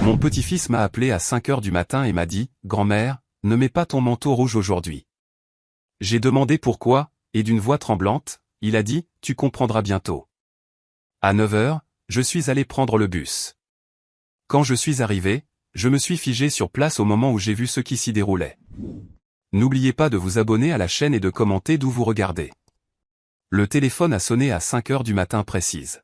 Mon petit-fils m'a appelé à 5 heures du matin et m'a dit « Grand-mère, ne mets pas ton manteau rouge aujourd'hui ». J'ai demandé pourquoi, et d'une voix tremblante, il a dit « Tu comprendras bientôt ». À 9 heures, je suis allé prendre le bus. Quand je suis arrivé, je me suis figé sur place au moment où j'ai vu ce qui s'y déroulait. N'oubliez pas de vous abonner à la chaîne et de commenter d'où vous regardez. Le téléphone a sonné à 5 heures du matin précise.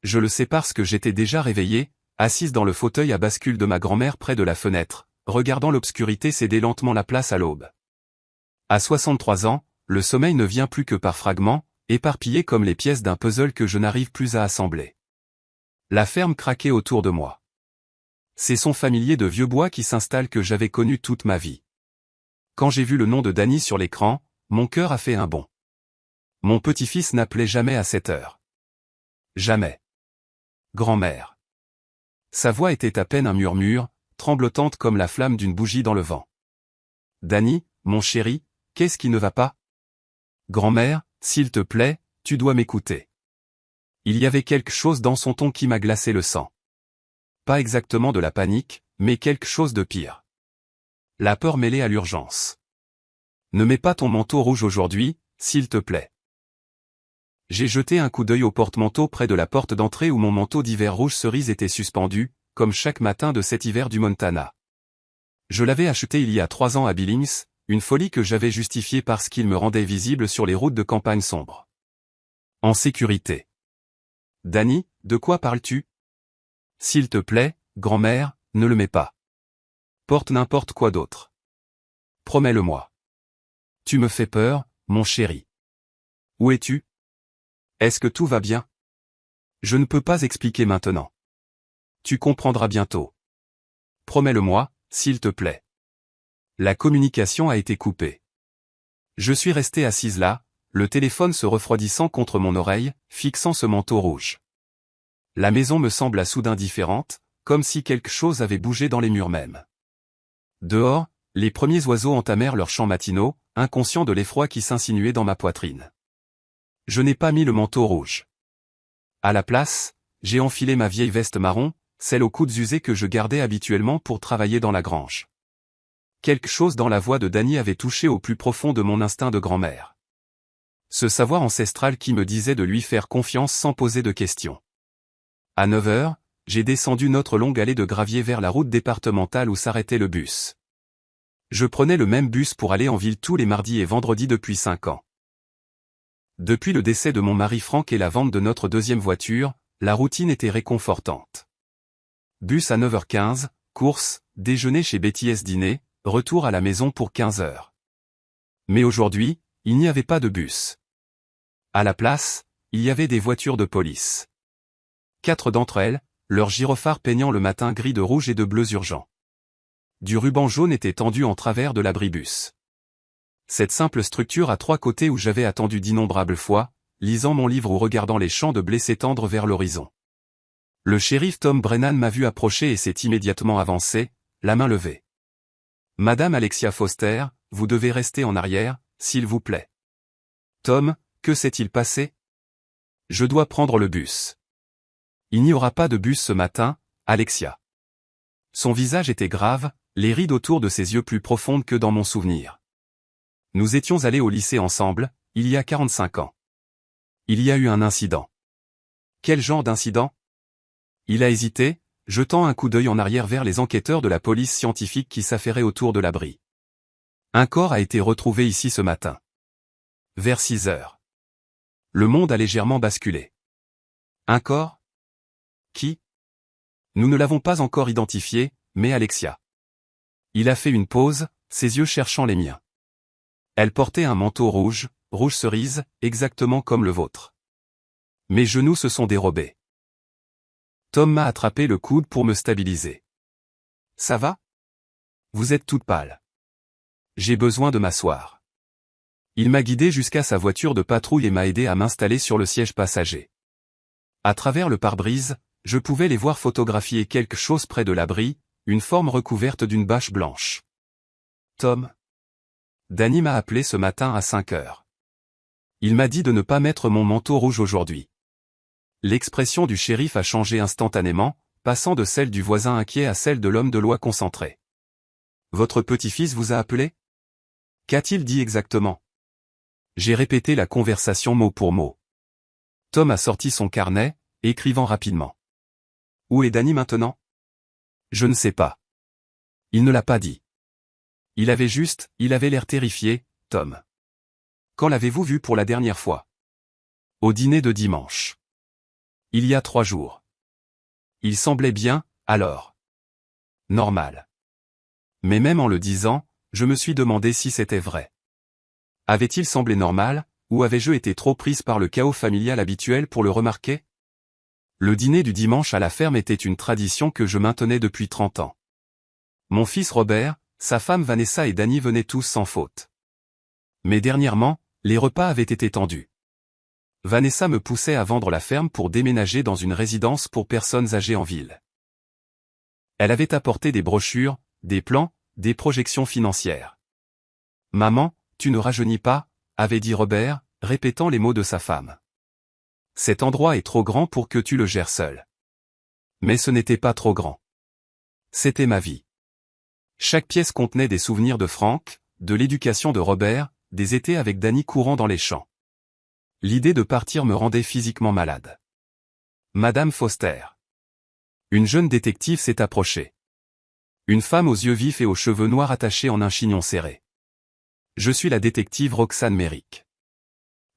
Je le sais parce que j'étais déjà réveillé, assise dans le fauteuil à bascule de ma grand-mère près de la fenêtre, regardant l'obscurité céder lentement la place à l'aube. À 63 ans, le sommeil ne vient plus que par fragments, éparpillés comme les pièces d'un puzzle que je n'arrive plus à assembler. La ferme craquait autour de moi. Ces sons familiers de vieux bois qui s'installent que j'avais connus toute ma vie. Quand j'ai vu le nom de Danny sur l'écran, mon cœur a fait un bond. Mon petit-fils n'appelait jamais à cette heure. Jamais. Grand-mère. Sa voix était à peine un murmure, tremblotante comme la flamme d'une bougie dans le vent. Danny, mon chéri, qu'est-ce qui ne va pas? Grand-mère, s'il te plaît, tu dois m'écouter. Il y avait quelque chose dans son ton qui m'a glacé le sang. Pas exactement de la panique, mais quelque chose de pire. La peur mêlée à l'urgence. Ne mets pas ton manteau rouge aujourd'hui, s'il te plaît. J'ai jeté un coup d'œil au porte-manteau près de la porte d'entrée où mon manteau d'hiver rouge cerise était suspendu, comme chaque matin de cet hiver du Montana. Je l'avais acheté il y a 3 ans à Billings, une folie que j'avais justifiée parce qu'il me rendait visible sur les routes de campagne sombres. En sécurité. Danny, de quoi parles-tu? S'il te plaît, grand-mère, ne le mets pas. Porte n'importe quoi d'autre. Promets-le-moi. Tu me fais peur, mon chéri. Où es-tu? Est-ce que tout va bien? Je ne peux pas expliquer maintenant. Tu comprendras bientôt. Promets-le-moi, s'il te plaît. La communication a été coupée. Je suis resté assise là, le téléphone se refroidissant contre mon oreille, fixant ce manteau rouge. La maison me sembla soudain différente, comme si quelque chose avait bougé dans les murs même. Dehors, les premiers oiseaux entamèrent leurs chants matinaux, inconscients de l'effroi qui s'insinuait dans ma poitrine. Je n'ai pas mis le manteau rouge. À la place, j'ai enfilé ma vieille veste marron, celle aux coudes usés que je gardais habituellement pour travailler dans la grange. Quelque chose dans la voix de Danny avait touché au plus profond de mon instinct de grand-mère. Ce savoir ancestral qui me disait de lui faire confiance sans poser de questions. À 9 heures, j'ai descendu notre longue allée de gravier vers la route départementale où s'arrêtait le bus. Je prenais le même bus pour aller en ville tous les mardis et vendredis depuis 5 ans. Depuis le décès de mon mari Franck et la vente de notre deuxième voiture, la routine était réconfortante. Bus à 9h15, course, déjeuner chez Betty S. dîner, retour à la maison pour 15 heures. Mais aujourd'hui, il n'y avait pas de bus. À la place, il y avait des voitures de police. 4 d'entre elles, leurs gyrophares peignant le matin gris de rouge et de bleu urgent. Du ruban jaune était tendu en travers de l'abribus. Cette simple structure à 3 côtés où j'avais attendu d'innombrables fois, lisant mon livre ou regardant les champs de blé s'étendre vers l'horizon. Le shérif Tom Brennan m'a vu approcher et s'est immédiatement avancé, la main levée. « Madame Alexia Foster, vous devez rester en arrière, s'il vous plaît. »« Tom, que s'est-il passé ? » ?»« Je dois prendre le bus. »« Il n'y aura pas de bus ce matin, Alexia. » Son visage était grave, les rides autour de ses yeux plus profondes que dans mon souvenir. Nous étions allés au lycée ensemble, il y a 45 ans. Il y a eu un incident. Quel genre d'incident? Il a hésité, jetant un coup d'œil en arrière vers les enquêteurs de la police scientifique qui s'affairaient autour de l'abri. Un corps a été retrouvé ici ce matin. Vers 6 heures. Le monde a légèrement basculé. Un corps? Qui? Nous ne l'avons pas encore identifié, mais Alexia. Il a fait une pause, ses yeux cherchant les miens. Elle portait un manteau rouge, rouge cerise, exactement comme le vôtre. Mes genoux se sont dérobés. Tom m'a attrapé le coude pour me stabiliser. Ça va? Vous êtes toute pâle. J'ai besoin de m'asseoir. Il m'a guidé jusqu'à sa voiture de patrouille et m'a aidé à m'installer sur le siège passager. À travers le pare-brise, je pouvais les voir photographier quelque chose près de l'abri, une forme recouverte d'une bâche blanche. Tom. Danny m'a appelé ce matin à 5 heures. Il m'a dit de ne pas mettre mon manteau rouge aujourd'hui. L'expression du shérif a changé instantanément, passant de celle du voisin inquiet à celle de l'homme de loi concentré. Votre petit-fils vous a appelé? Qu'a-t-il dit exactement? J'ai répété la conversation mot pour mot. Tom a sorti son carnet, écrivant rapidement. Où est Danny maintenant? Je ne sais pas. Il ne l'a pas dit. Il avait l'air terrifié, Tom. Quand l'avez-vous vu pour la dernière fois? Au dîner de dimanche. Il y a 3 jours. Il semblait bien, alors. Normal. Mais même en le disant, je me suis demandé si c'était vrai. Avait-il semblé normal, ou avais-je été trop prise par le chaos familial habituel pour le remarquer? Le dîner du dimanche à la ferme était une tradition que je maintenais depuis 30 ans. Mon fils Robert, sa femme Vanessa et Danny venaient tous sans faute. Mais dernièrement, les repas avaient été tendus. Vanessa me poussait à vendre la ferme pour déménager dans une résidence pour personnes âgées en ville. Elle avait apporté des brochures, des plans, des projections financières. « Maman, tu ne rajeunis pas », avait dit Robert, répétant les mots de sa femme. « Cet endroit est trop grand pour que tu le gères seul. » Mais ce n'était pas trop grand. C'était ma vie. Chaque pièce contenait des souvenirs de Franck, de l'éducation de Robert, des étés avec Danny courant dans les champs. L'idée de partir me rendait physiquement malade. Madame Foster. Une jeune détective s'est approchée. Une femme aux yeux vifs et aux cheveux noirs attachés en un chignon serré. Je suis la détective Roxane Merrick.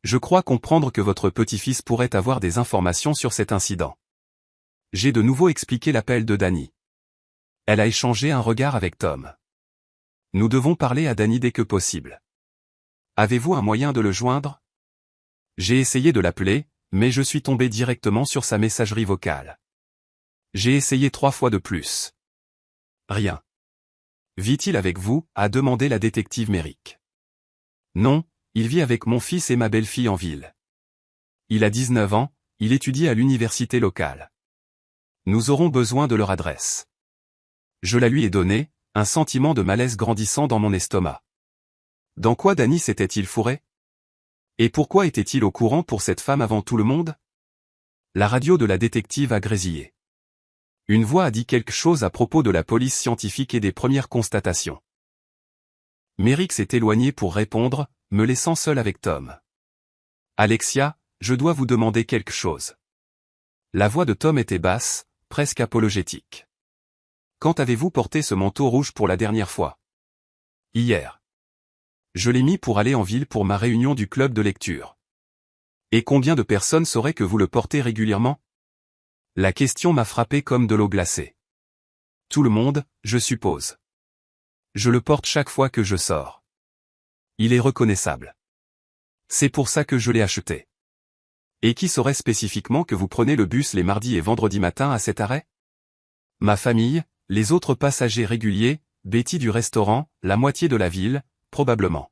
Je crois comprendre que votre petit-fils pourrait avoir des informations sur cet incident. J'ai de nouveau expliqué l'appel de Danny. Elle a échangé un regard avec Tom. Nous devons parler à Danny dès que possible. Avez-vous un moyen de le joindre? J'ai essayé de l'appeler, mais je suis tombé directement sur sa messagerie vocale. J'ai essayé 3 fois de plus. Rien. Vit-il avec vous? A demandé la détective Merrick. Non, il vit avec mon fils et ma belle-fille en ville. Il a 19 ans, il étudie à l'université locale. Nous aurons besoin de leur adresse. Je la lui ai donnée, un sentiment de malaise grandissant dans mon estomac. Dans quoi Danny s'était-il fourré? Et pourquoi était-il au courant pour cette femme avant tout le monde? La radio de la détective a grésillé. Une voix a dit quelque chose à propos de la police scientifique et des premières constatations. Merrick s'est éloigné pour répondre, me laissant seul avec Tom. Alexia, je dois vous demander quelque chose. La voix de Tom était basse, presque apologétique. Quand avez-vous porté ce manteau rouge pour la dernière fois? Hier. Je l'ai mis pour aller en ville pour ma réunion du club de lecture. Et combien de personnes sauraient que vous le portez régulièrement? La question m'a frappé comme de l'eau glacée. Tout le monde, je suppose. Je le porte chaque fois que je sors. Il est reconnaissable. C'est pour ça que je l'ai acheté. Et qui saurait spécifiquement que vous prenez le bus les mardis et vendredis matins à cet arrêt? Ma famille, les autres passagers réguliers, Betty du restaurant, la moitié de la ville, probablement.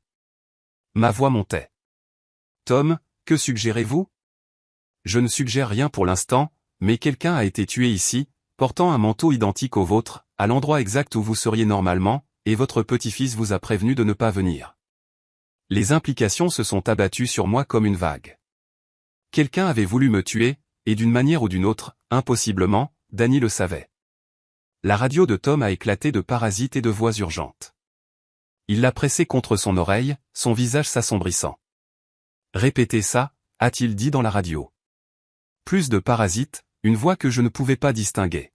Ma voix montait. Tom, que suggérez-vous? Je ne suggère rien pour l'instant, mais quelqu'un a été tué ici, portant un manteau identique au vôtre, à l'endroit exact où vous seriez normalement, et votre petit-fils vous a prévenu de ne pas venir. Les implications se sont abattues sur moi comme une vague. Quelqu'un avait voulu me tuer, et d'une manière ou d'une autre, impossiblement, Danny le savait. La radio de Tom a éclaté de parasites et de voix urgentes. Il l'a pressé contre son oreille, son visage s'assombrissant. Répétez ça, a-t-il dit dans la radio. Plus de parasites, une voix que je ne pouvais pas distinguer.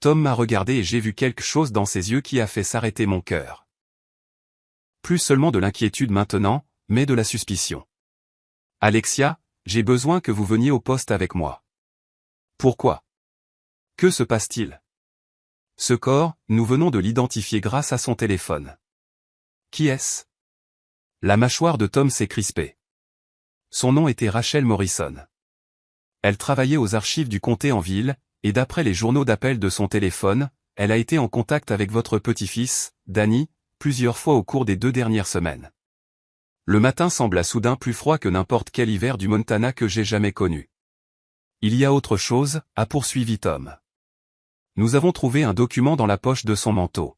Tom m'a regardé et j'ai vu quelque chose dans ses yeux qui a fait s'arrêter mon cœur. Plus seulement de l'inquiétude maintenant, mais de la suspicion. Alexia, j'ai besoin que vous veniez au poste avec moi. Pourquoi? Que se passe-t-il? Ce corps, nous venons de l'identifier grâce à son téléphone. Qui est-ce? La mâchoire de Tom s'est crispée. Son nom était Rachel Morrison. Elle travaillait aux archives du comté en ville, et d'après les journaux d'appel de son téléphone, elle a été en contact avec votre petit-fils, Danny, plusieurs fois au cours des 2 dernières semaines. Le matin sembla soudain plus froid que n'importe quel hiver du Montana que j'ai jamais connu. Il y a autre chose, a poursuivi Tom. Nous avons trouvé un document dans la poche de son manteau.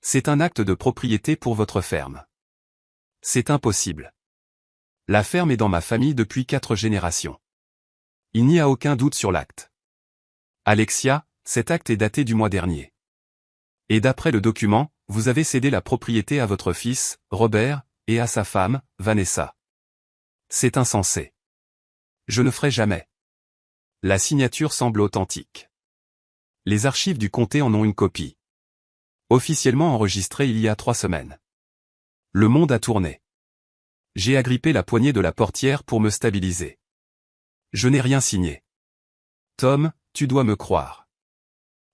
C'est un acte de propriété pour votre ferme. C'est impossible. La ferme est dans ma famille depuis 4 générations. Il n'y a aucun doute sur l'acte. Alexia, cet acte est daté du mois dernier. Et d'après le document, vous avez cédé la propriété à votre fils, Robert, et à sa femme, Vanessa. C'est insensé. Je ne ferai jamais. La signature semble authentique. Les archives du comté en ont une copie. Officiellement enregistrée il y a 3 semaines. Le monde a tourné. J'ai agrippé la poignée de la portière pour me stabiliser. Je n'ai rien signé. Tom, tu dois me croire.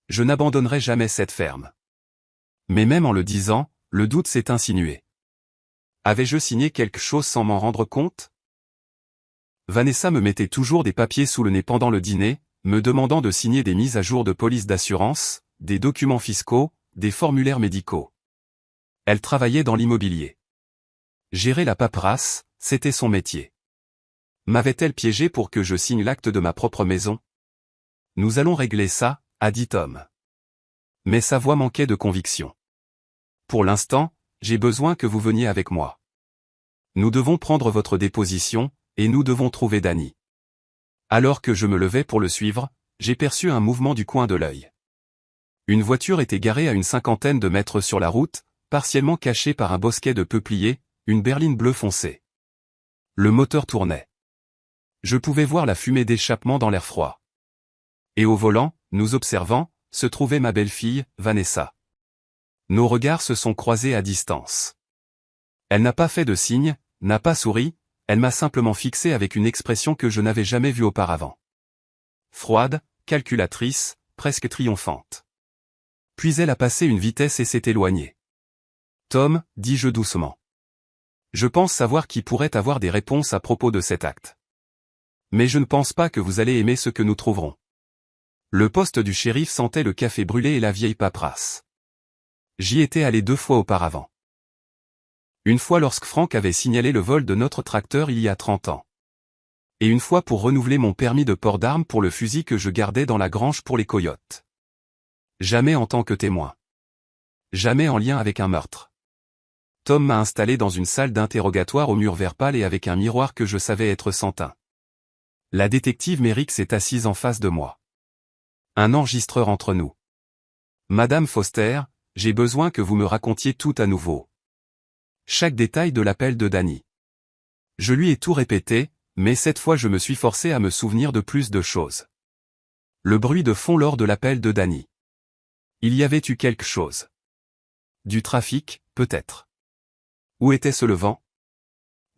Je n'abandonnerai jamais cette ferme. Mais même en le disant, le doute s'est insinué. Avais-je signé quelque chose sans m'en rendre compte? Vanessa me mettait toujours des papiers sous le nez pendant le dîner, me demandant de signer des mises à jour de police d'assurance, des documents fiscaux, des formulaires médicaux. Elle travaillait dans l'immobilier. Gérer la paperasse, c'était son métier. M'avait-elle piégé pour que je signe l'acte de ma propre maison? Nous allons régler ça, a dit Tom. Mais sa voix manquait de conviction. Pour l'instant, j'ai besoin que vous veniez avec moi. Nous devons prendre votre déposition, et nous devons trouver Danny. Alors que je me levais pour le suivre, j'ai perçu un mouvement du coin de l'œil. Une voiture était garée à une 50aine de mètres sur la route, partiellement cachée par un bosquet de peupliers, une berline bleue foncée. Le moteur tournait. Je pouvais voir la fumée d'échappement dans l'air froid. Et au volant, nous observant, se trouvait ma belle-fille, Vanessa. Nos regards se sont croisés à distance. Elle n'a pas fait de signe, n'a pas souri, elle m'a simplement fixé avec une expression que je n'avais jamais vue auparavant. Froide, calculatrice, presque triomphante. Puis elle a passé une vitesse et s'est éloignée. Tom, dis-je doucement. Je pense savoir qui pourrait avoir des réponses à propos de cet acte. Mais je ne pense pas que vous allez aimer ce que nous trouverons. Le poste du shérif sentait le café brûlé et la vieille paperasse. J'y étais allé 2 fois auparavant. Une fois lorsque Franck avait signalé le vol de notre tracteur il y a 30 ans. Et une fois pour renouveler mon permis de port d'armes pour le fusil que je gardais dans la grange pour les coyotes. Jamais en tant que témoin. Jamais en lien avec un meurtre. Tom m'a installé dans une salle d'interrogatoire au mur vert pâle et avec un miroir que je savais être sans teint. La détective Merrick s'est assise en face de moi. Un enregistreur entre nous. Madame Foster, j'ai besoin que vous me racontiez tout à nouveau. Chaque détail de l'appel de Danny. Je lui ai tout répété, mais cette fois je me suis forcé à me souvenir de plus de choses. Le bruit de fond lors de l'appel de Danny. Il y avait eu quelque chose. Du trafic, peut-être. Où était-ce le vent?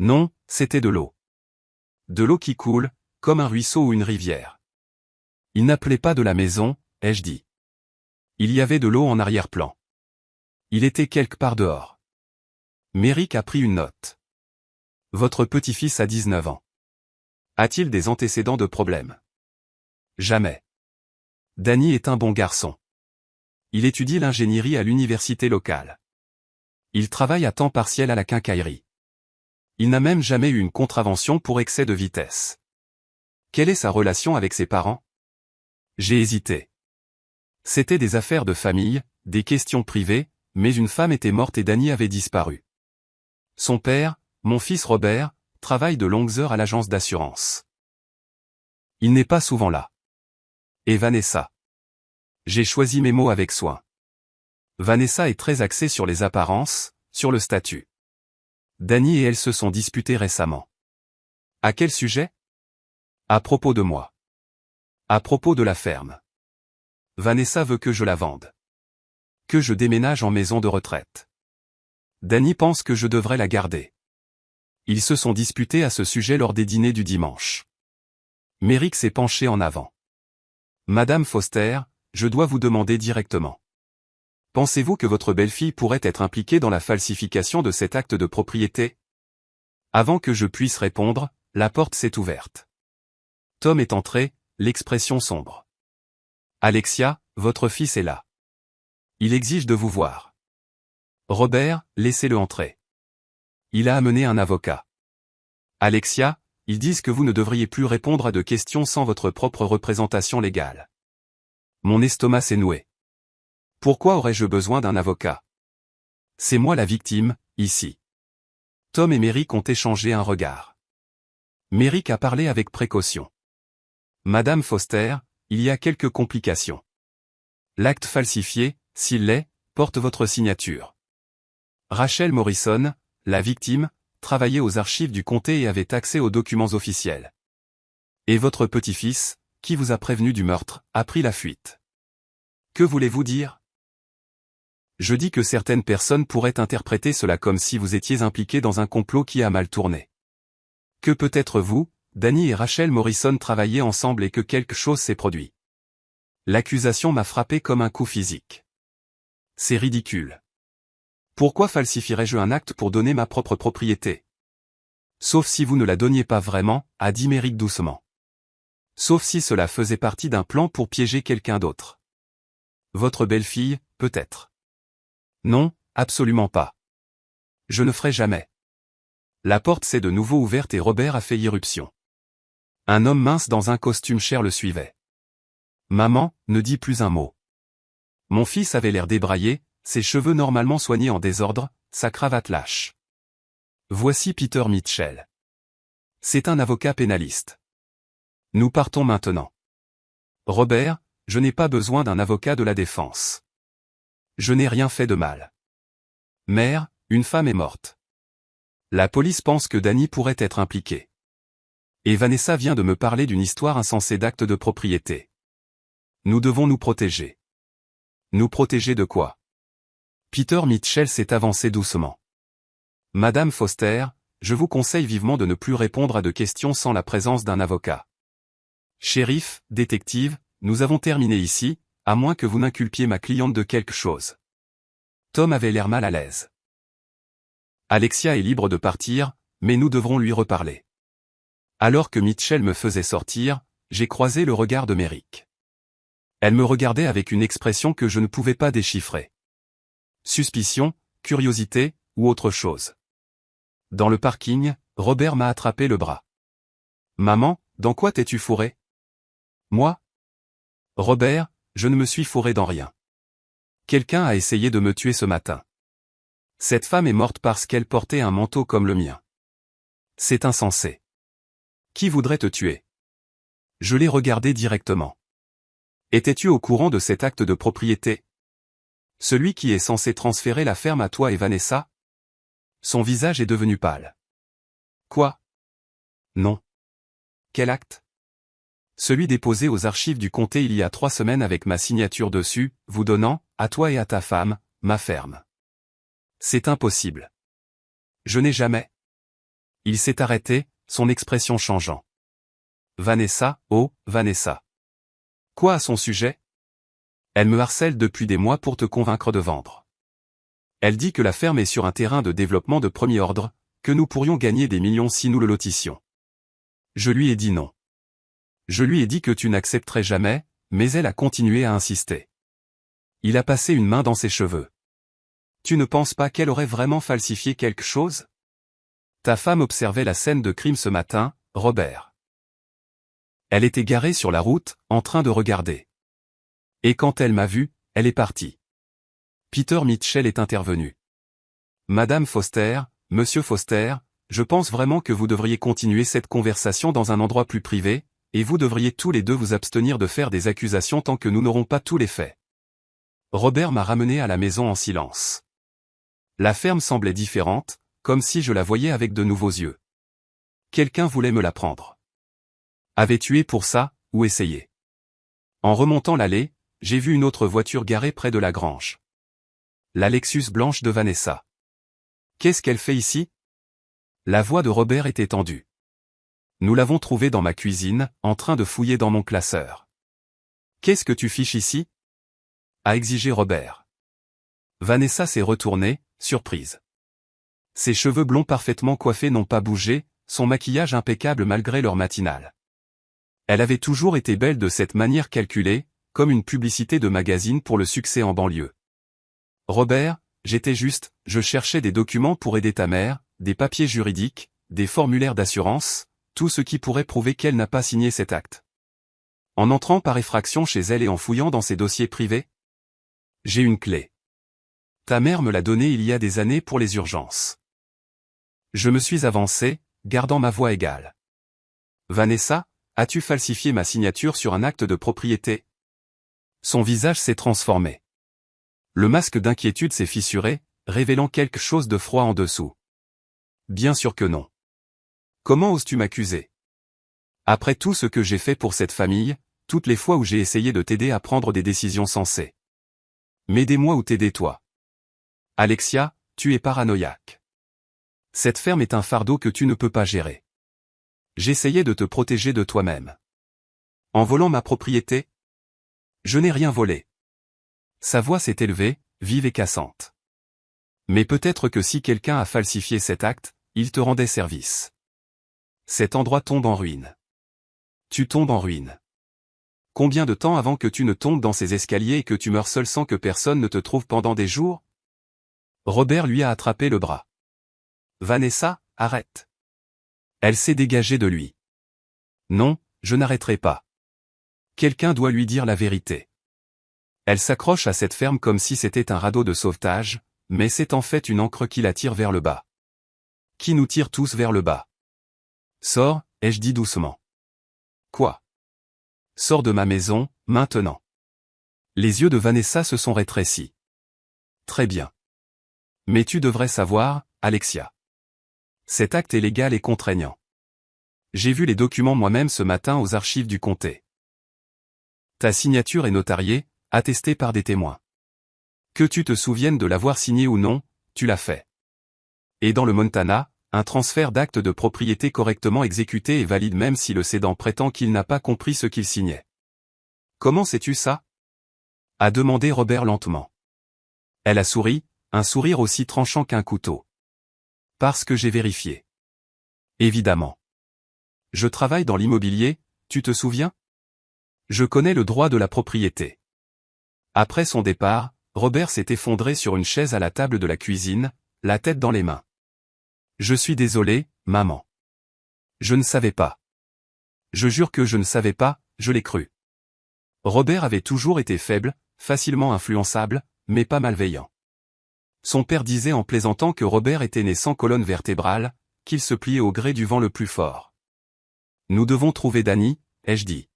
Non, c'était de l'eau. De l'eau qui coule, comme un ruisseau ou une rivière. Il n'appelait pas de la maison, ai-je dit. Il y avait de l'eau en arrière-plan. Il était quelque part dehors. Merrick a pris une note. Votre petit-fils a 19 ans. A-t-il des antécédents de problèmes? Jamais. Danny est un bon garçon. Il étudie l'ingénierie à l'université locale. Il travaille à temps partiel à la quincaillerie. Il n'a même jamais eu une contravention pour excès de vitesse. Quelle est sa relation avec ses parents? J'ai hésité. C'était des affaires de famille, des questions privées, mais une femme était morte et Danny avait disparu. Son père, mon fils Robert, travaille de longues heures à l'agence d'assurance. Il n'est pas souvent là. Et Vanessa. J'ai choisi mes mots avec soin. Vanessa est très axée sur les apparences, sur le statut. Danny et elle se sont disputés récemment. À quel sujet? À propos de moi. À propos de la ferme. Vanessa veut que je la vende. Que je déménage en maison de retraite. Danny pense que je devrais la garder. Ils se sont disputés à ce sujet lors des dîners du dimanche. Merrick s'est penché en avant. Madame Foster, je dois vous demander directement. Pensez-vous que votre belle-fille pourrait être impliquée dans la falsification de cet acte de propriété? Avant que je puisse répondre, la porte s'est ouverte. Tom est entré, l'expression sombre. Alexia, votre fils est là. Il exige de vous voir. Robert, laissez-le entrer. Il a amené un avocat. Alexia, ils disent que vous ne devriez plus répondre à de questions sans votre propre représentation légale. Mon estomac s'est noué. Pourquoi aurais-je besoin d'un avocat? C'est moi la victime, ici. Tom et Merrick ont échangé un regard. Merrick a parlé avec précaution. Madame Foster, il y a quelques complications. L'acte falsifié, s'il l'est, porte votre signature. Rachel Morrison, la victime, travaillait aux archives du comté et avait accès aux documents officiels. Et votre petit-fils, qui vous a prévenu du meurtre, a pris la fuite. Que voulez-vous dire? Je dis que certaines personnes pourraient interpréter cela comme si vous étiez impliqué dans un complot qui a mal tourné. Que peut-être vous, Danny et Rachel Morrison travaillaient ensemble et que quelque chose s'est produit. L'accusation m'a frappé comme un coup physique. C'est ridicule. Pourquoi falsifierais-je un acte pour donner ma propre propriété? Sauf si vous ne la donniez pas vraiment, a dit Merrick doucement. Sauf si cela faisait partie d'un plan pour piéger quelqu'un d'autre. Votre belle-fille, peut-être. Non, absolument pas. Je ne ferai jamais. La porte s'est de nouveau ouverte et Robert a fait irruption. Un homme mince dans un costume cher le suivait. Maman, ne dis plus un mot. Mon fils avait l'air débraillé, ses cheveux normalement soignés en désordre, sa cravate lâche. Voici Peter Mitchell. C'est un avocat pénaliste. Nous partons maintenant. Robert, je n'ai pas besoin d'un avocat de la défense. Je n'ai rien fait de mal. Mère, une femme est morte. La police pense que Danny pourrait être impliqué. Et Vanessa vient de me parler d'une histoire insensée d'acte de propriété. Nous devons nous protéger. Nous protéger de quoi? Peter Mitchell s'est avancé doucement. Madame Foster, je vous conseille vivement de ne plus répondre à de questions sans la présence d'un avocat. Shérif, détective, nous avons terminé ici, à moins que vous n'inculpiez ma cliente de quelque chose. Tom avait l'air mal à l'aise. Alexia est libre de partir, mais nous devrons lui reparler. Alors que Mitchell me faisait sortir, j'ai croisé le regard de Merrick. Elle me regardait avec une expression que je ne pouvais pas déchiffrer. Suspicion, curiosité, ou autre chose. Dans le parking, Robert m'a attrapé le bras. Maman, dans quoi t'es-tu fourré? Moi? Robert, je ne me suis fourré dans rien. Quelqu'un a essayé de me tuer ce matin. Cette femme est morte parce qu'elle portait un manteau comme le mien. C'est insensé. Qui voudrait te tuer? Je l'ai regardé directement. Étais-tu au courant de cet acte de propriété? Celui qui est censé transférer la ferme à toi et Vanessa? Son visage est devenu pâle. Quoi? Non. Quel acte? Celui déposé aux archives du comté il y a 3 semaines avec ma signature dessus, vous donnant, à toi et à ta femme, ma ferme. C'est impossible. Je n'ai jamais. Il s'est arrêté, son expression changeant. Vanessa, oh, Vanessa. Quoi à son sujet? Elle me harcèle depuis des mois pour te convaincre de vendre. Elle dit que la ferme est sur un terrain de développement de premier ordre, que nous pourrions gagner des millions si nous le lotissions. Je lui ai dit non. Je lui ai dit que tu n'accepterais jamais, mais elle a continué à insister. Il a passé une main dans ses cheveux. Tu ne penses pas qu'elle aurait vraiment falsifié quelque chose? Ta femme observait la scène de crime ce matin, Robert. Elle était garée sur la route, en train de regarder. Et quand elle m'a vu, elle est partie. Peter Mitchell est intervenu. Madame Foster, Monsieur Foster, je pense vraiment que vous devriez continuer cette conversation dans un endroit plus privé, et vous devriez tous les deux vous abstenir de faire des accusations tant que nous n'aurons pas tous les faits. Robert m'a ramené à la maison en silence. La ferme semblait différente, comme si je la voyais avec de nouveaux yeux. Quelqu'un voulait me la prendre. Avait tué pour ça, ou essayé. En remontant l'allée, j'ai vu une autre voiture garée près de la grange. La Lexus blanche de Vanessa. Qu'est-ce qu'elle fait ici? La voix de Robert était tendue. Nous l'avons trouvée dans ma cuisine, en train de fouiller dans mon classeur. Qu'est-ce que tu fiches ici? A exigé Robert. Vanessa s'est retournée, surprise. Ses cheveux blonds parfaitement coiffés n'ont pas bougé, son maquillage impeccable malgré l'heure matinale. Elle avait toujours été belle de cette manière calculée, comme une publicité de magazine pour le succès en banlieue. Robert, je cherchais des documents pour aider ta mère, des papiers juridiques, des formulaires d'assurance, tout ce qui pourrait prouver qu'elle n'a pas signé cet acte. En entrant par effraction chez elle et en fouillant dans ses dossiers privés? J'ai une clé. Ta mère me l'a donnée il y a des années pour les urgences. Je me suis avancé, gardant ma voix égale. Vanessa, as-tu falsifié ma signature sur un acte de propriété? Son visage s'est transformé. Le masque d'inquiétude s'est fissuré, révélant quelque chose de froid en dessous. Bien sûr que non. Comment oses-tu m'accuser? Après tout ce que j'ai fait pour cette famille, toutes les fois où j'ai essayé de t'aider à prendre des décisions sensées. M'aider-moi ou t'aider toi. Alexia, tu es paranoïaque. Cette ferme est un fardeau que tu ne peux pas gérer. J'essayais de te protéger de toi-même. En volant ma propriété? Je n'ai rien volé. Sa voix s'est élevée, vive et cassante. Mais peut-être que si quelqu'un a falsifié cet acte, il te rendait service. Cet endroit tombe en ruine. Tu tombes en ruine. Combien de temps avant que tu ne tombes dans ces escaliers et que tu meurs seul sans que personne ne te trouve pendant des jours? Robert lui a attrapé le bras. Vanessa, arrête. Elle s'est dégagée de lui. Non, je n'arrêterai pas. Quelqu'un doit lui dire la vérité. Elle s'accroche à cette ferme comme si c'était un radeau de sauvetage, mais c'est en fait une ancre qui la tire vers le bas. Qui nous tire tous vers le bas. Sors, ai-je dit doucement. Quoi? Sors de ma maison, maintenant. Les yeux de Vanessa se sont rétrécis. Très bien. Mais tu devrais savoir, Alexia. Cet acte est légal et contraignant. J'ai vu les documents moi-même ce matin aux archives du comté. Ta signature est notariée, attestée par des témoins. Que tu te souviennes de l'avoir signé ou non, tu l'as fait. Et dans le Montana, un transfert d'acte de propriété correctement exécuté est valide même si le cédant prétend qu'il n'a pas compris ce qu'il signait. Comment sais-tu ça? A demandé Robert lentement. Elle a souri, un sourire aussi tranchant qu'un couteau. Parce que j'ai vérifié. Évidemment. Je travaille dans l'immobilier, tu te souviens? Je connais le droit de la propriété. Après son départ, Robert s'est effondré sur une chaise à la table de la cuisine, la tête dans les mains. Je suis désolé, maman. Je ne savais pas. Je jure que je ne savais pas, je l'ai cru. Robert avait toujours été faible, facilement influençable, mais pas malveillant. Son père disait en plaisantant que Robert était né sans colonne vertébrale, qu'il se pliait au gré du vent le plus fort. Nous devons trouver Danny, ai-je dit.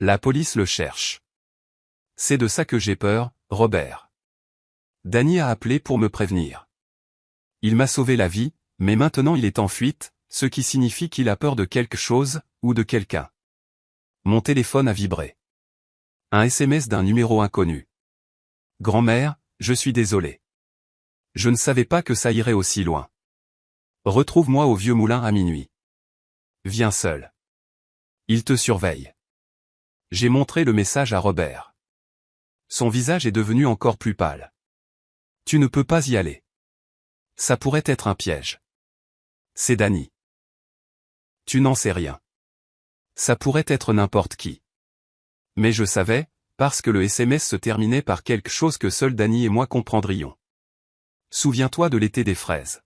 La police le cherche. C'est de ça que j'ai peur, Robert. Danny a appelé pour me prévenir. Il m'a sauvé la vie, mais maintenant il est en fuite, ce qui signifie qu'il a peur de quelque chose, ou de quelqu'un. Mon téléphone a vibré. Un SMS d'un numéro inconnu. Grand-mère, je suis désolé. Je ne savais pas que ça irait aussi loin. Retrouve-moi au vieux moulin à minuit. Viens seul. Il te surveille. J'ai montré le message à Robert. Son visage est devenu encore plus pâle. Tu ne peux pas y aller. Ça pourrait être un piège. C'est Danny. Tu n'en sais rien. Ça pourrait être n'importe qui. Mais je savais, parce que le SMS se terminait par quelque chose que seul Danny et moi comprendrions. Souviens-toi de l'été des fraises.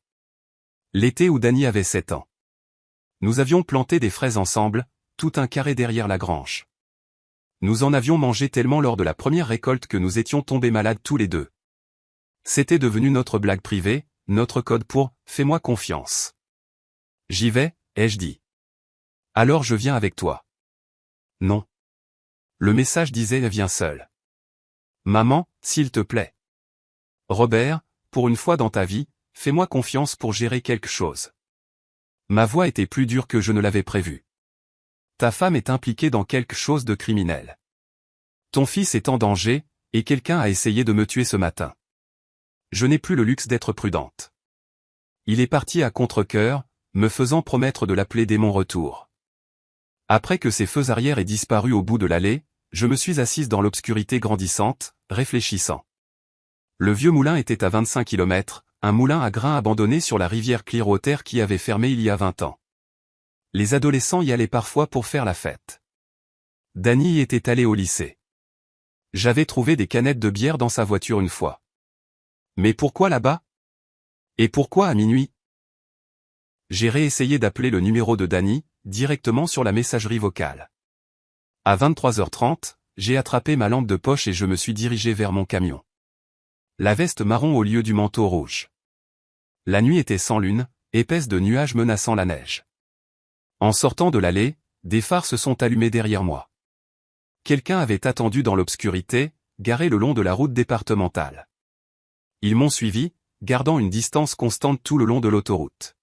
L'été où Danny avait 7 ans. Nous avions planté des fraises ensemble, tout un carré derrière la grange. Nous en avions mangé tellement lors de la première récolte que nous étions tombés malades tous les deux. C'était devenu notre blague privée, notre code pour « fais-moi confiance ». J'y vais, ai-je dit. Alors je viens avec toi. Non. Le message disait « viens seul ». Maman, s'il te plaît. Robert, pour une fois dans ta vie, fais-moi confiance pour gérer quelque chose. Ma voix était plus dure que je ne l'avais prévu. Ta femme est impliquée dans quelque chose de criminel. Ton fils est en danger, et quelqu'un a essayé de me tuer ce matin. Je n'ai plus le luxe d'être prudente. Il est parti à contre-cœur, me faisant promettre de l'appeler dès mon retour. Après que ses feux arrière aient disparu au bout de l'allée, je me suis assise dans l'obscurité grandissante, réfléchissant. Le vieux moulin était à 25 km, un moulin à grains abandonné sur la rivière Clearwater qui avait fermé il y a 20 ans. Les adolescents y allaient parfois pour faire la fête. Danny y était allé au lycée. J'avais trouvé des canettes de bière dans sa voiture une fois. Mais pourquoi là-bas? Et pourquoi à minuit? J'ai réessayé d'appeler le numéro de Danny, directement sur la messagerie vocale. À 23h30, j'ai attrapé ma lampe de poche et je me suis dirigé vers mon camion. La veste marron au lieu du manteau rouge. La nuit était sans lune, épaisse de nuages menaçant la neige. En sortant de l'allée, des phares se sont allumés derrière moi. Quelqu'un avait attendu dans l'obscurité, garé le long de la route départementale. Ils m'ont suivi, gardant une distance constante tout le long de l'autoroute.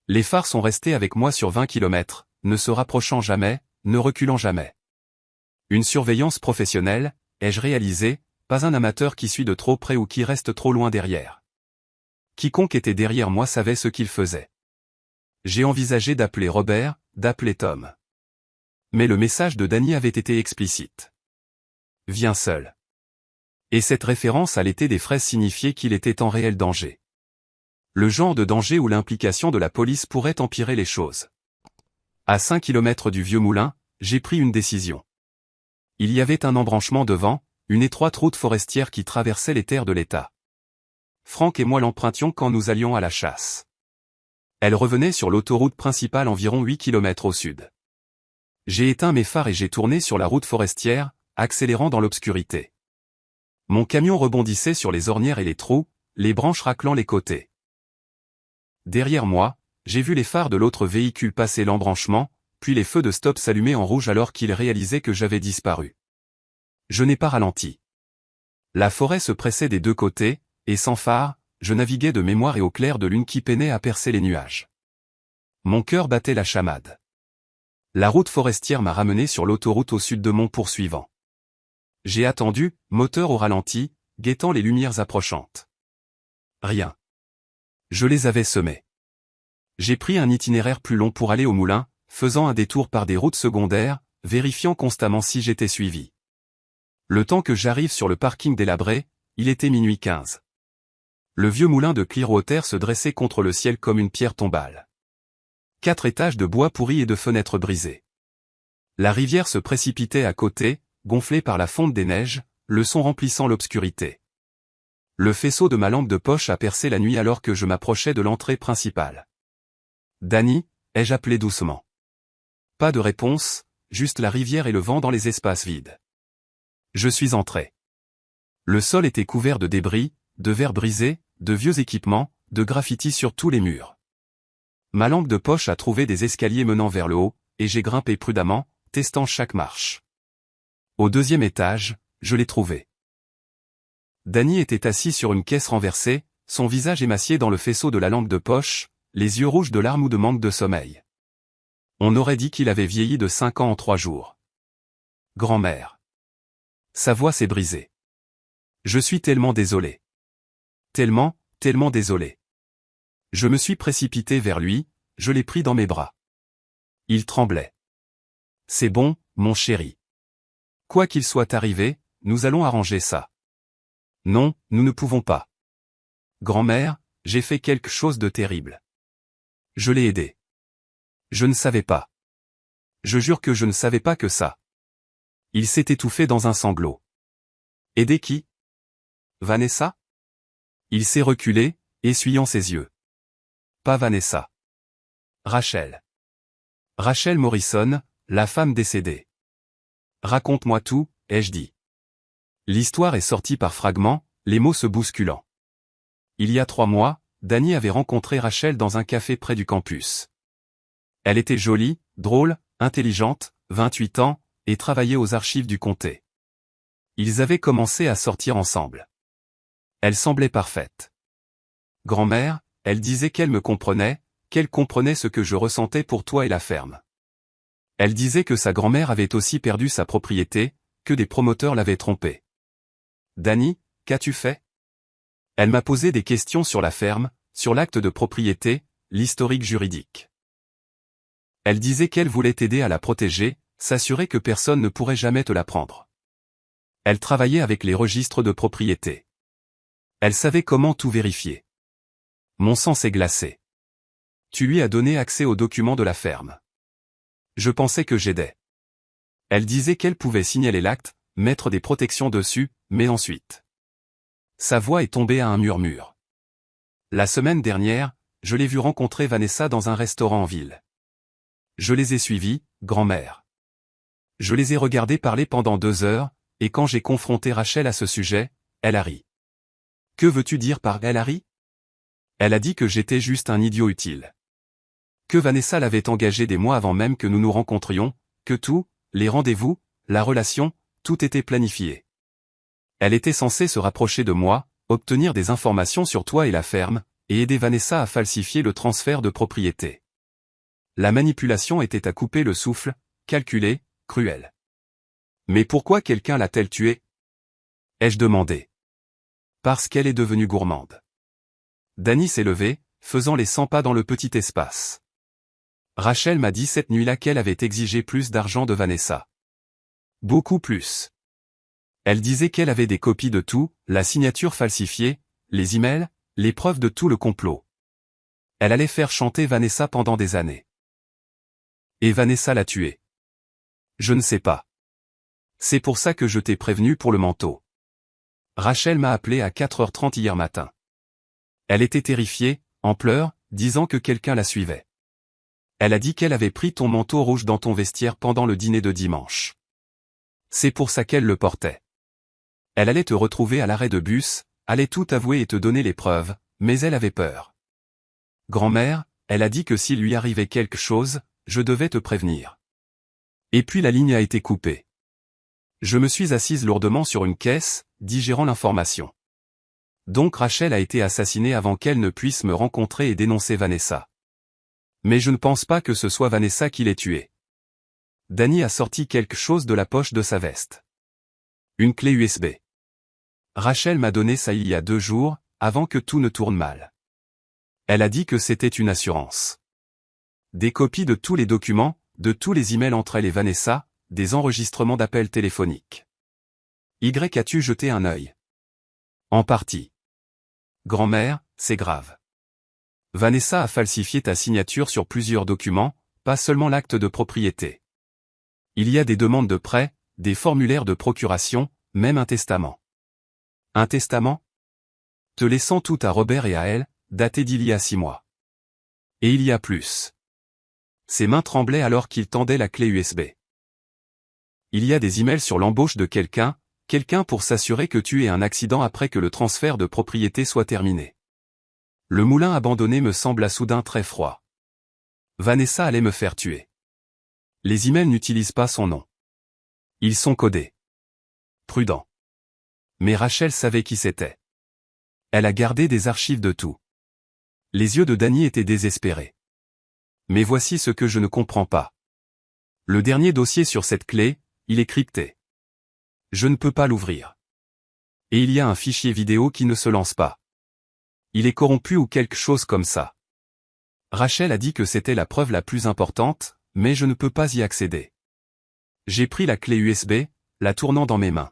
Les phares sont restés avec moi sur 20 km, ne se rapprochant jamais, ne reculant jamais. Une surveillance professionnelle, ai-je réalisé, pas un amateur qui suit de trop près ou qui reste trop loin derrière. Quiconque était derrière moi savait ce qu'il faisait. J'ai envisagé d'appeler Robert, d'appeler Tom. Mais le message de Danny avait été explicite. Viens seul. Et cette référence à l'été des fraises signifiait qu'il était en réel danger. Le genre de danger où l'implication de la police pourrait empirer les choses. À 5 km du vieux moulin, j'ai pris une décision. Il y avait un embranchement devant, une étroite route forestière qui traversait les terres de l'État. Franck et moi l'empruntions quand nous allions à la chasse. Elle revenait sur l'autoroute principale environ 8 km au sud. J'ai éteint mes phares et j'ai tourné sur la route forestière, accélérant dans l'obscurité. Mon camion rebondissait sur les ornières et les trous, les branches raclant les côtés. Derrière moi, j'ai vu les phares de l'autre véhicule passer l'embranchement, puis les feux de stop s'allumer en rouge alors qu'ils réalisaient que j'avais disparu. Je n'ai pas ralenti. La forêt se pressait des deux côtés, et sans phare, je naviguais de mémoire et au clair de lune qui peinait à percer les nuages. Mon cœur battait la chamade. La route forestière m'a ramené sur l'autoroute au sud de mon poursuivant. J'ai attendu, moteur au ralenti, guettant les lumières approchantes. Rien. Je les avais semés. J'ai pris un itinéraire plus long pour aller au moulin, faisant un détour par des routes secondaires, vérifiant constamment si j'étais suivi. Le temps que j'arrive sur le parking délabré, il était minuit 15. Le vieux moulin de Clearwater se dressait contre le ciel comme une pierre tombale. 4 étages de bois pourri et de fenêtres brisées. La rivière se précipitait à côté, gonflée par la fonte des neiges, le son remplissant l'obscurité. Le faisceau de ma lampe de poche a percé la nuit alors que je m'approchais de l'entrée principale. Danny, ai-je appelé doucement. Pas de réponse, juste la rivière et le vent dans les espaces vides. Je suis entré. Le sol était couvert de débris, de verres brisés, de vieux équipements, de graffitis sur tous les murs. Ma lampe de poche a trouvé des escaliers menant vers le haut, et j'ai grimpé prudemment, testant chaque marche. Au 2e étage, je l'ai trouvé. Danny était assis sur une caisse renversée, son visage émacié dans le faisceau de la lampe de poche, les yeux rouges de larmes ou de manque de sommeil. On aurait dit qu'il avait vieilli de 5 ans en 3 jours. Grand-mère. Sa voix s'est brisée. Je suis tellement désolé. Tellement, tellement désolé. Je me suis précipité vers lui, je l'ai pris dans mes bras. Il tremblait. C'est bon, mon chéri. Quoi qu'il soit arrivé, nous allons arranger ça. Non, nous ne pouvons pas. Grand-mère, j'ai fait quelque chose de terrible. Je l'ai aidé. Je ne savais pas. Je jure que je ne savais pas que ça. Il s'est étouffé dans un sanglot. Aider qui? Vanessa? Il s'est reculé, essuyant ses yeux. Pas Vanessa. Rachel. Rachel Morrison, la femme décédée. Raconte-moi tout, ai-je dit. L'histoire est sortie par fragments, les mots se bousculant. Il y a 3 mois, Danny avait rencontré Rachel dans un café près du campus. Elle était jolie, drôle, intelligente, 28 ans, et travaillait aux archives du comté. Ils avaient commencé à sortir ensemble. Elle semblait parfaite. Grand-mère, elle disait qu'elle me comprenait, qu'elle comprenait ce que je ressentais pour toi et la ferme. Elle disait que sa grand-mère avait aussi perdu sa propriété, que des promoteurs l'avaient trompée. Danny, qu'as-tu fait? Elle m'a posé des questions sur la ferme, sur l'acte de propriété, l'historique juridique. Elle disait qu'elle voulait t'aider à la protéger, s'assurer que personne ne pourrait jamais te la prendre. Elle travaillait avec les registres de propriété. Elle savait comment tout vérifier. Mon sang s'est glacé. Tu lui as donné accès aux documents de la ferme. Je pensais que j'aidais. Elle disait qu'elle pouvait signaler l'acte, mettre des protections dessus, mais ensuite. Sa voix est tombée à un murmure. La semaine dernière, je l'ai vue rencontrer Vanessa dans un restaurant en ville. Je les ai suivis, grand-mère. Je les ai regardés parler pendant 2 heures, et quand j'ai confronté Rachel à ce sujet, elle a ri. Que veux-tu dire par elle a ri? Elle a dit que j'étais juste un idiot utile. Que Vanessa l'avait engagé des mois avant même que nous nous rencontrions, que tout, les rendez-vous, la relation, tout était planifié. Elle était censée se rapprocher de moi, obtenir des informations sur toi et la ferme, et aider Vanessa à falsifier le transfert de propriété. La manipulation était à couper le souffle, calculée, cruelle. Mais pourquoi quelqu'un l'a-t-elle tuée? Ai-je demandé. Parce qu'elle est devenue gourmande. Dany s'est levé, faisant les 100 pas dans le petit espace. Rachel m'a dit cette nuit-là qu'elle avait exigé plus d'argent de Vanessa. Beaucoup plus. Elle disait qu'elle avait des copies de tout, la signature falsifiée, les emails, les preuves de tout le complot. Elle allait faire chanter Vanessa pendant des années. Et Vanessa l'a tuée. Je ne sais pas. C'est pour ça que je t'ai prévenu pour le manteau. Rachel m'a appelé à 4h30 hier matin. Elle était terrifiée, en pleurs, disant que quelqu'un la suivait. Elle a dit qu'elle avait pris ton manteau rouge dans ton vestiaire pendant le dîner de dimanche. C'est pour ça qu'elle le portait. Elle allait te retrouver à l'arrêt de bus, allait tout avouer et te donner les preuves, mais elle avait peur. Grand-mère, elle a dit que s'il lui arrivait quelque chose, je devais te prévenir. Et puis la ligne a été coupée. Je me suis assise lourdement sur une caisse, digérant l'information. Donc Rachel a été assassinée avant qu'elle ne puisse me rencontrer et dénoncer Vanessa. Mais je ne pense pas que ce soit Vanessa qui l'ait tuée. Dany a sorti quelque chose de la poche de sa veste. Une clé USB. Rachel m'a donné ça il y a 2 jours, avant que tout ne tourne mal. Elle a dit que c'était une assurance. Des copies de tous les documents, de tous les emails entre elle et Vanessa, des enregistrements d'appels téléphoniques. As-tu jeté un œil? En partie. Grand-mère, c'est grave. Vanessa a falsifié ta signature sur plusieurs documents, pas seulement l'acte de propriété. Il y a des demandes de prêt, des formulaires de procuration, même un testament. Un testament? Te laissant tout à Robert et à elle, daté d'il y a 6 mois. Et il y a plus. Ses mains tremblaient alors qu'il tendait la clé USB. Il y a des emails sur l'embauche de quelqu'un pour s'assurer que tu aies un accident après que le transfert de propriété soit terminé. Le moulin abandonné me sembla soudain très froid. Vanessa allait me faire tuer. Les emails n'utilisent pas son nom. Ils sont codés. Prudent. Mais Rachel savait qui c'était. Elle a gardé des archives de tout. Les yeux de Dany étaient désespérés. Mais voici ce que je ne comprends pas. Le dernier dossier sur cette clé, il est crypté. Je ne peux pas l'ouvrir. Et il y a un fichier vidéo qui ne se lance pas. Il est corrompu ou quelque chose comme ça. Rachel a dit que c'était la preuve la plus importante, mais je ne peux pas y accéder. J'ai pris la clé USB, la tournant dans mes mains.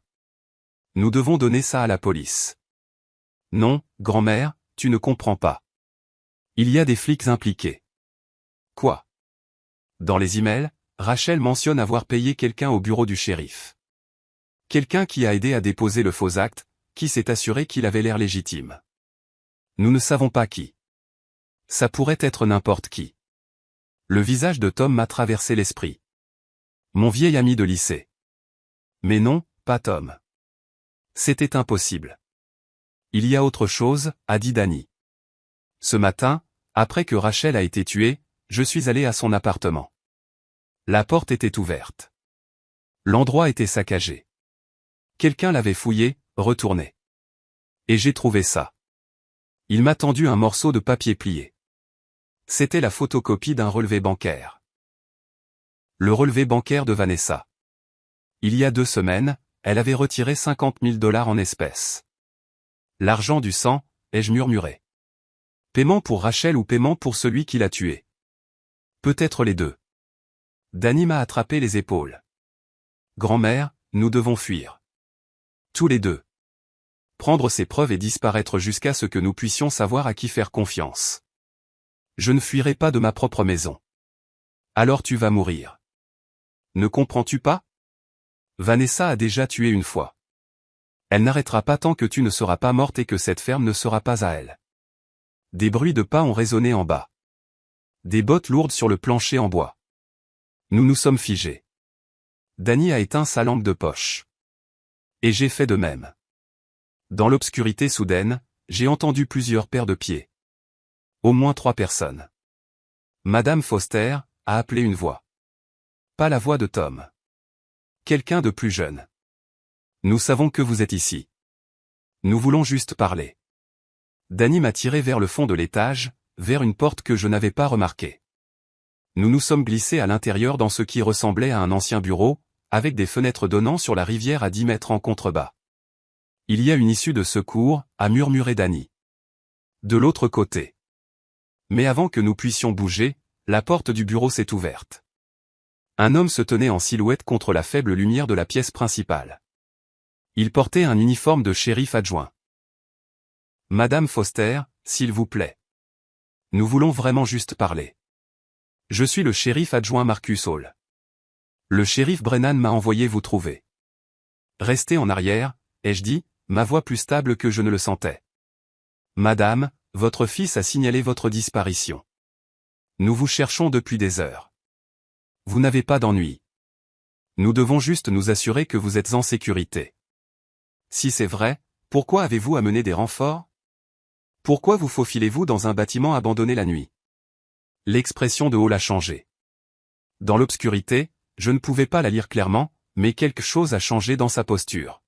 Nous devons donner ça à la police. Non, grand-mère, tu ne comprends pas. Il y a des flics impliqués. Quoi? Dans les emails, Rachel mentionne avoir payé quelqu'un au bureau du shérif. Quelqu'un qui a aidé à déposer le faux acte, qui s'est assuré qu'il avait l'air légitime. Nous ne savons pas qui. Ça pourrait être n'importe qui. Le visage de Tom m'a traversé l'esprit. Mon vieil ami de lycée. Mais non, pas Tom. C'était impossible. Il y a autre chose, a dit Dany. Ce matin, après que Rachel a été tuée, je suis allé à son appartement. La porte était ouverte. L'endroit était saccagé. Quelqu'un l'avait fouillé, retourné. Et j'ai trouvé ça. Il m'a tendu un morceau de papier plié. C'était la photocopie d'un relevé bancaire. Le relevé bancaire de Vanessa. Il y a 2 semaines, elle avait retiré 50 000 $ en espèces. L'argent du sang, ai-je murmuré. Paiement pour Rachel ou paiement pour celui qui l'a tuée? Peut-être les deux. Dany m'a attrapé les épaules. Grand-mère, nous devons fuir. Tous les deux. Prendre ces preuves et disparaître jusqu'à ce que nous puissions savoir à qui faire confiance. Je ne fuirai pas de ma propre maison. Alors tu vas mourir. Ne comprends-tu pas? Vanessa a déjà tué une fois. Elle n'arrêtera pas tant que tu ne seras pas morte et que cette ferme ne sera pas à elle. Des bruits de pas ont résonné en bas. Des bottes lourdes sur le plancher en bois. Nous nous sommes figés. Dany a éteint sa lampe de poche. Et j'ai fait de même. Dans l'obscurité soudaine, j'ai entendu plusieurs paires de pieds. Au moins 3 personnes. Madame Foster, a appelé une voix. Pas la voix de Tom. Quelqu'un de plus jeune. Nous savons que vous êtes ici. Nous voulons juste parler. Danny m'a tiré vers le fond de l'étage, vers une porte que je n'avais pas remarquée. Nous nous sommes glissés à l'intérieur dans ce qui ressemblait à un ancien bureau, avec des fenêtres donnant sur la rivière à 10 mètres en contrebas. Il y a une issue de secours, a murmuré Danny. De l'autre côté. Mais avant que nous puissions bouger, la porte du bureau s'est ouverte. Un homme se tenait en silhouette contre la faible lumière de la pièce principale. Il portait un uniforme de shérif adjoint. Madame Foster, s'il vous plaît. Nous voulons vraiment juste parler. Je suis le shérif adjoint Marcus Hall. Le shérif Brennan m'a envoyé vous trouver. Restez en arrière, ai-je dit, ma voix plus stable que je ne le sentais. Madame, votre fils a signalé votre disparition. Nous vous cherchons depuis des heures. Vous n'avez pas d'ennui. Nous devons juste nous assurer que vous êtes en sécurité. Si c'est vrai, pourquoi avez-vous amené des renforts? Pourquoi vous faufilez-vous dans un bâtiment abandonné la nuit? L'expression de Hall a changé. Dans l'obscurité, je ne pouvais pas la lire clairement, mais quelque chose a changé dans sa posture.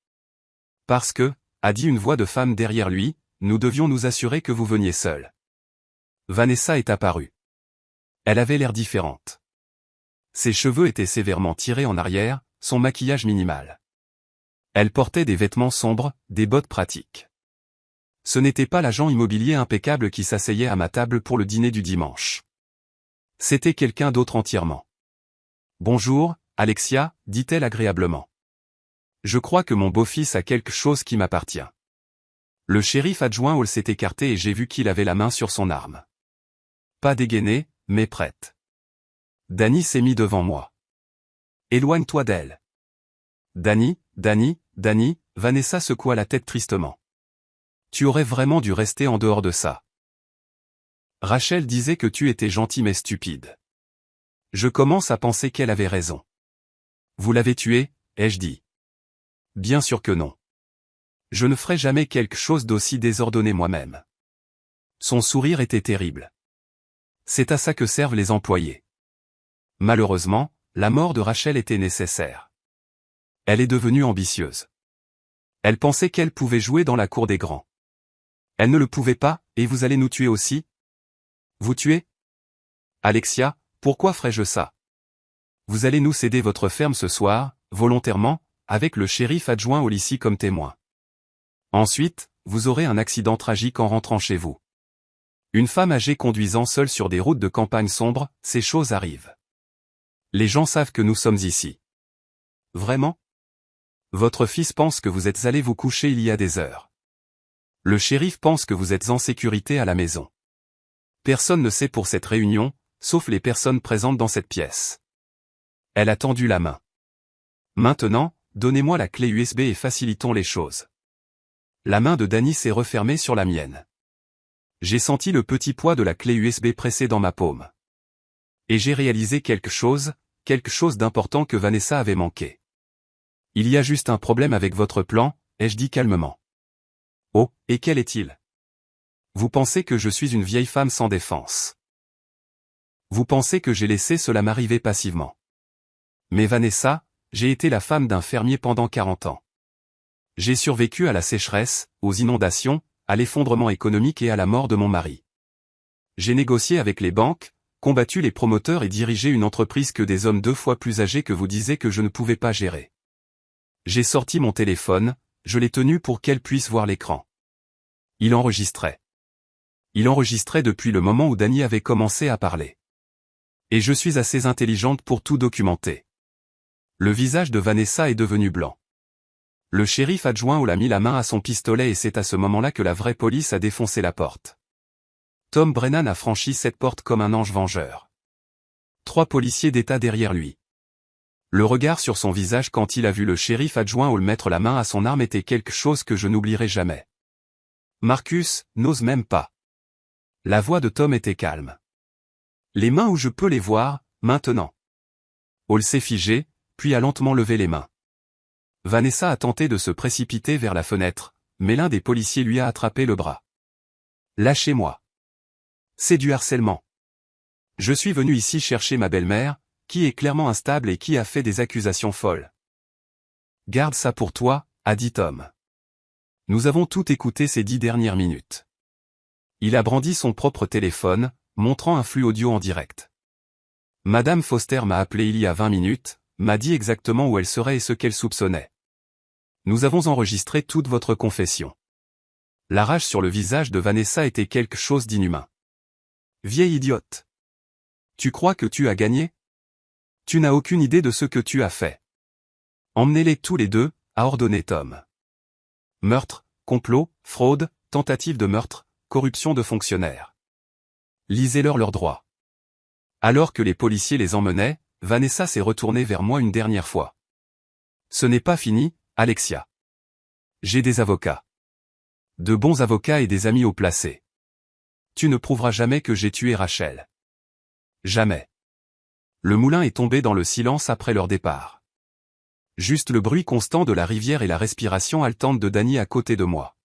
Parce que, a dit une voix de femme derrière lui, nous devions nous assurer que vous veniez seul. Vanessa est apparue. Elle avait l'air différente. Ses cheveux étaient sévèrement tirés en arrière, son maquillage minimal. Elle portait des vêtements sombres, des bottes pratiques. Ce n'était pas l'agent immobilier impeccable qui s'asseyait à ma table pour le dîner du dimanche. C'était quelqu'un d'autre entièrement. Bonjour, Alexia, dit-elle agréablement. Je crois que mon beau-fils a quelque chose qui m'appartient. Le shérif adjoint Hall s'est écarté et j'ai vu qu'il avait la main sur son arme. Pas dégainée, mais prête. Danny s'est mis devant moi. Éloigne-toi d'elle. Danny, Vanessa secoua la tête tristement. Tu aurais vraiment dû rester en dehors de ça. Rachel disait que tu étais gentil mais stupide. Je commence à penser qu'elle avait raison. Vous l'avez tué, ai-je dit. Bien sûr que non. Je ne ferai jamais quelque chose d'aussi désordonné moi-même. Son sourire était terrible. C'est à ça que servent les employés. Malheureusement, la mort de Rachel était nécessaire. Elle est devenue ambitieuse. Elle pensait qu'elle pouvait jouer dans la cour des grands. Elle ne le pouvait pas, et vous allez nous tuer aussi? Vous tuer? Alexia, pourquoi ferais-je ça? Vous allez nous céder votre ferme ce soir, volontairement, avec le shérif adjoint Hall ici comme témoin. Ensuite, vous aurez un accident tragique en rentrant chez vous. Une femme âgée conduisant seule sur des routes de campagne sombres, ces choses arrivent. Les gens savent que nous sommes ici. Vraiment? Votre fils pense que vous êtes allé vous coucher il y a des heures. Le shérif pense que vous êtes en sécurité à la maison. Personne ne sait pour cette réunion, sauf les personnes présentes dans cette pièce. Elle a tendu la main. Maintenant, donnez-moi la clé USB et facilitons les choses. La main de Danny s'est refermée sur la mienne. J'ai senti le petit poids de la clé USB pressée dans ma paume. Et j'ai réalisé quelque chose d'important que Vanessa avait manqué. Il y a juste un problème avec votre plan, ai-je dit calmement. Oh, et quel est-il? Vous pensez que je suis une vieille femme sans défense. Vous pensez que j'ai laissé cela m'arriver passivement. Mais Vanessa, j'ai été la femme d'un fermier pendant 40 ans. J'ai survécu à la sécheresse, aux inondations, à l'effondrement économique et à la mort de mon mari. J'ai négocié avec les banques, combattu les promoteurs et dirigé une entreprise que des hommes 2 fois plus âgés que vous disaient que je ne pouvais pas gérer. J'ai sorti mon téléphone, je l'ai tenu pour qu'elle puisse voir l'écran. Il enregistrait. Il enregistrait depuis le moment où Danny avait commencé à parler. Et je suis assez intelligente pour tout documenter. Le visage de Vanessa est devenu blanc. Le shérif adjoint Hall a mis la main à son pistolet et c'est à ce moment-là que la vraie police a défoncé la porte. Tom Brennan a franchi cette porte comme un ange vengeur. 3 policiers d'État derrière lui. Le regard sur son visage quand il a vu le shérif adjoint Hall mettre la main à son arme était quelque chose que je n'oublierai jamais. Marcus, n'ose même pas. La voix de Tom était calme. Les mains où je peux les voir, maintenant. Hall s'est figé, puis a lentement levé les mains. Vanessa a tenté de se précipiter vers la fenêtre, mais l'un des policiers lui a attrapé le bras. Lâchez-moi. C'est du harcèlement. Je suis venu ici chercher ma belle-mère, qui est clairement instable et qui a fait des accusations folles. Garde ça pour toi, a dit Tom. Nous avons tout écouté ces 10 dernières minutes. Il a brandi son propre téléphone, montrant un flux audio en direct. Madame Foster m'a appelé il y a 20 minutes, m'a dit exactement où elle serait et ce qu'elle soupçonnait. Nous avons enregistré toute votre confession. La rage sur le visage de Vanessa était quelque chose d'inhumain. Vieille idiote. Tu crois que tu as gagné? Tu n'as aucune idée de ce que tu as fait. Emmenez-les tous les deux, a ordonné Tom. Meurtre, complot, fraude, tentative de meurtre, corruption de fonctionnaires. Lisez-leur leurs droits. Alors que les policiers les emmenaient, Vanessa s'est retournée vers moi une dernière fois. Ce n'est pas fini, Alexia. J'ai des avocats. De bons avocats et des amis haut placés. Tu ne prouveras jamais que j'ai tué Rachel. Jamais. Le moulin est tombé dans le silence après leur départ. Juste le bruit constant de la rivière et la respiration haletante de Danny à côté de moi.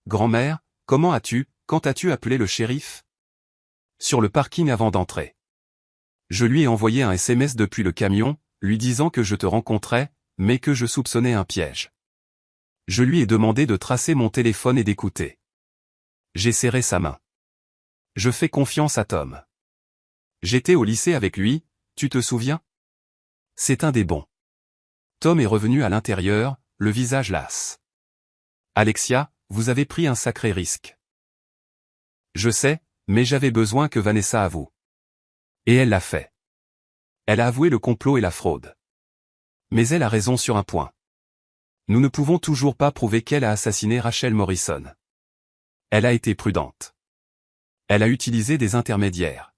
Grand-mère, quand as-tu appelé le shérif? Sur le parking avant d'entrer. Je lui ai envoyé un SMS depuis le camion, lui disant que je te rencontrais, mais que je soupçonnais un piège. Je lui ai demandé de tracer mon téléphone et d'écouter. J'ai serré sa main. Je fais confiance à Tom. J'étais au lycée avec lui, tu te souviens? C'est un des bons. Tom est revenu à l'intérieur, le visage las. Alexia, vous avez pris un sacré risque. Je sais, mais j'avais besoin que Vanessa avoue. Et elle l'a fait. Elle a avoué le complot et la fraude. Mais elle a raison sur un point. Nous ne pouvons toujours pas prouver qu'elle a assassiné Rachel Morrison. Elle a été prudente. Elle a utilisé des intermédiaires.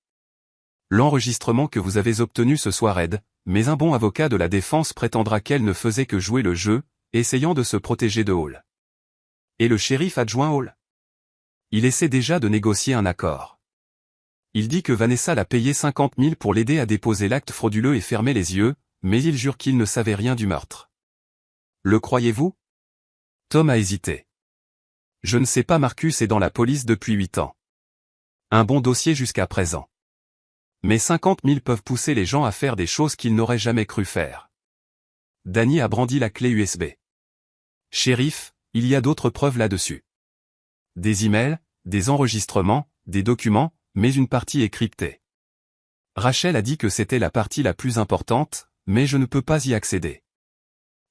L'enregistrement que vous avez obtenu ce soir aide, mais un bon avocat de la défense prétendra qu'elle ne faisait que jouer le jeu, essayant de se protéger de Hall. Et le shérif adjoint Hall? Il essaie déjà de négocier un accord. Il dit que Vanessa l'a payé 50 000 pour l'aider à déposer l'acte frauduleux et fermer les yeux, mais il jure qu'il ne savait rien du meurtre. Le croyez-vous? Tom a hésité. Je ne sais pas, Marcus est dans la police depuis 8 ans. Un bon dossier jusqu'à présent. Mais 50 000 peuvent pousser les gens à faire des choses qu'ils n'auraient jamais cru faire. Danny a brandi la clé USB. Shérif, il y a d'autres preuves là-dessus. Des emails, des enregistrements, des documents, mais une partie est cryptée. Rachel a dit que c'était la partie la plus importante, mais je ne peux pas y accéder.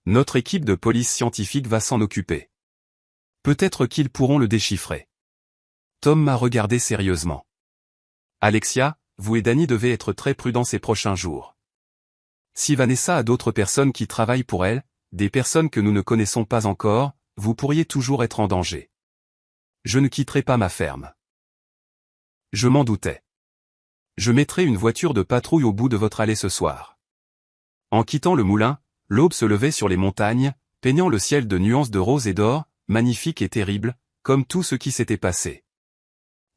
Notre équipe de police scientifique va s'en occuper. Peut-être qu'ils pourront le déchiffrer. Tom m'a regardé sérieusement. Alexia, vous et Danny devez être très prudents ces prochains jours. Si Vanessa a d'autres personnes qui travaillent pour elle, des personnes que nous ne connaissons pas encore, vous pourriez toujours être en danger. Je ne quitterai pas ma ferme. Je m'en doutais. Je mettrai une voiture de patrouille au bout de votre allée ce soir. En quittant le moulin, l'aube se levait sur les montagnes, peignant le ciel de nuances de rose et d'or, magnifique et terrible, comme tout ce qui s'était passé.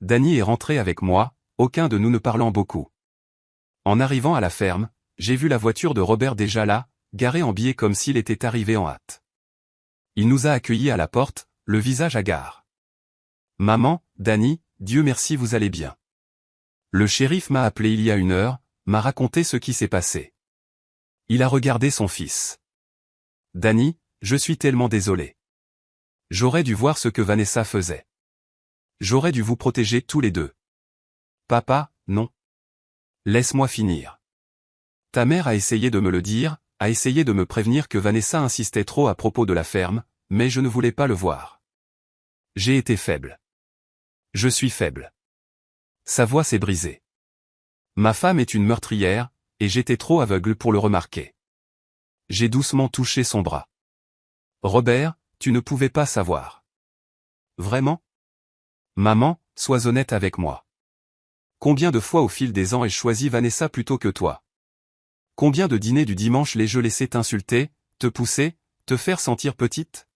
Danny est rentré avec moi, aucun de nous ne parlant beaucoup. En arrivant à la ferme, j'ai vu la voiture de Robert déjà là, garée en biais comme s'il était arrivé en hâte. Il nous a accueillis à la porte, le visage hagard. Maman, Danny, Dieu merci vous allez bien. Le shérif m'a appelé il y a 1 heure, m'a raconté ce qui s'est passé. Il a regardé son fils. Danny, je suis tellement désolé. J'aurais dû voir ce que Vanessa faisait. J'aurais dû vous protéger tous les deux. Papa, non. Laisse-moi finir. Ta mère a essayé de me le dire, a essayé de me prévenir que Vanessa insistait trop à propos de la ferme, mais je ne voulais pas le voir. J'ai été faible. Je suis faible. Sa voix s'est brisée. Ma femme est une meurtrière, et j'étais trop aveugle pour le remarquer. J'ai doucement touché son bras. Robert, tu ne pouvais pas savoir. Vraiment? Maman, sois honnête avec moi. Combien de fois au fil des ans ai-je choisi Vanessa plutôt que toi? Combien de dîners du dimanche l'ai-je laissé t'insulter, te pousser, te faire sentir petite?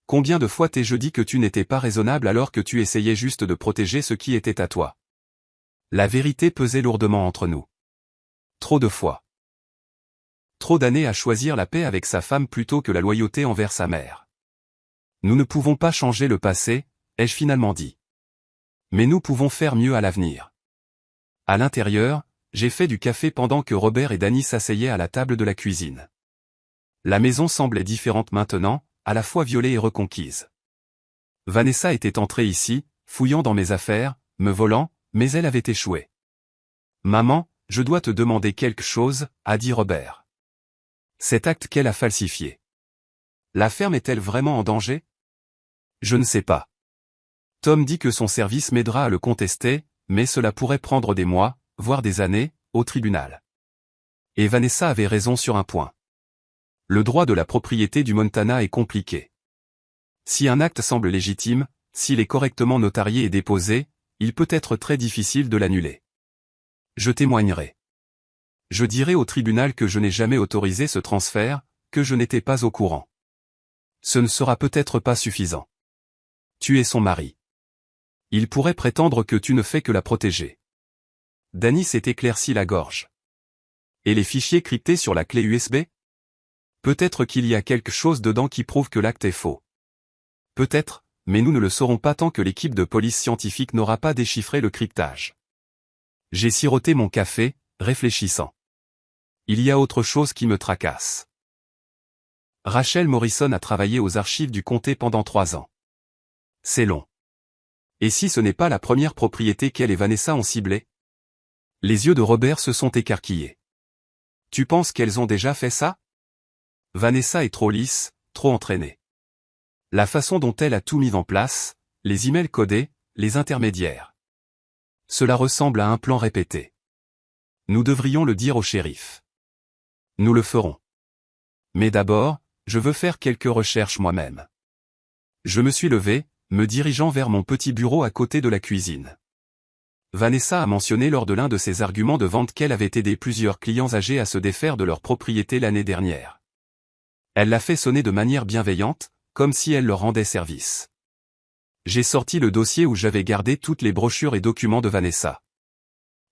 Combien de fois t'ai-je dit que tu n'étais pas raisonnable alors que tu essayais juste de protéger ce qui était à toi? La vérité pesait lourdement entre nous. Trop de fois. Trop d'années à choisir la paix avec sa femme plutôt que la loyauté envers sa mère. Nous ne pouvons pas changer le passé, ai-je finalement dit. Mais nous pouvons faire mieux à l'avenir. À l'intérieur, j'ai fait du café pendant que Robert et Danny s'asseyaient à la table de la cuisine. La maison semblait différente maintenant, à la fois violée et reconquise. Vanessa était entrée ici, fouillant dans mes affaires, me volant, mais elle avait échoué. « Maman, je dois te demander quelque chose », a dit Robert. « Cet acte qu'elle a falsifié. La ferme est-elle vraiment en danger ? Je ne sais pas. Tom dit que son service m'aidera à le contester, mais cela pourrait prendre des mois, voire des années, au tribunal. Et Vanessa avait raison sur un point. Le droit de la propriété du Montana est compliqué. Si un acte semble légitime, s'il est correctement notarié et déposé, il peut être très difficile de l'annuler. Je témoignerai. Je dirai au tribunal que je n'ai jamais autorisé ce transfert, que je n'étais pas au courant. Ce ne sera peut-être pas suffisant. Tu es son mari. Il pourrait prétendre que tu ne fais que la protéger. Danny s'est éclairci la gorge. Et les fichiers cryptés sur la clé USB ? Peut-être qu'il y a quelque chose dedans qui prouve que l'acte est faux. Peut-être, mais nous ne le saurons pas tant que l'équipe de police scientifique n'aura pas déchiffré le cryptage. J'ai siroté mon café, réfléchissant. Il y a autre chose qui me tracasse. Rachel Morrison a travaillé aux archives du comté pendant 3 ans. C'est long. Et si ce n'est pas la première propriété qu'elle et Vanessa ont ciblée ? Les yeux de Robert se sont écarquillés. Tu penses qu'elles ont déjà fait ça ? Vanessa est trop lisse, trop entraînée. La façon dont elle a tout mis en place, les emails codés, les intermédiaires. Cela ressemble à un plan répété. Nous devrions le dire au shérif. Nous le ferons. Mais d'abord, je veux faire quelques recherches moi-même. Je me suis levé, me dirigeant vers mon petit bureau à côté de la cuisine. Vanessa a mentionné lors de l'un de ses arguments de vente qu'elle avait aidé plusieurs clients âgés à se défaire de leur propriété l'année dernière. Elle l'a fait sonner de manière bienveillante, comme si elle leur rendait service. J'ai sorti le dossier où j'avais gardé toutes les brochures et documents de Vanessa.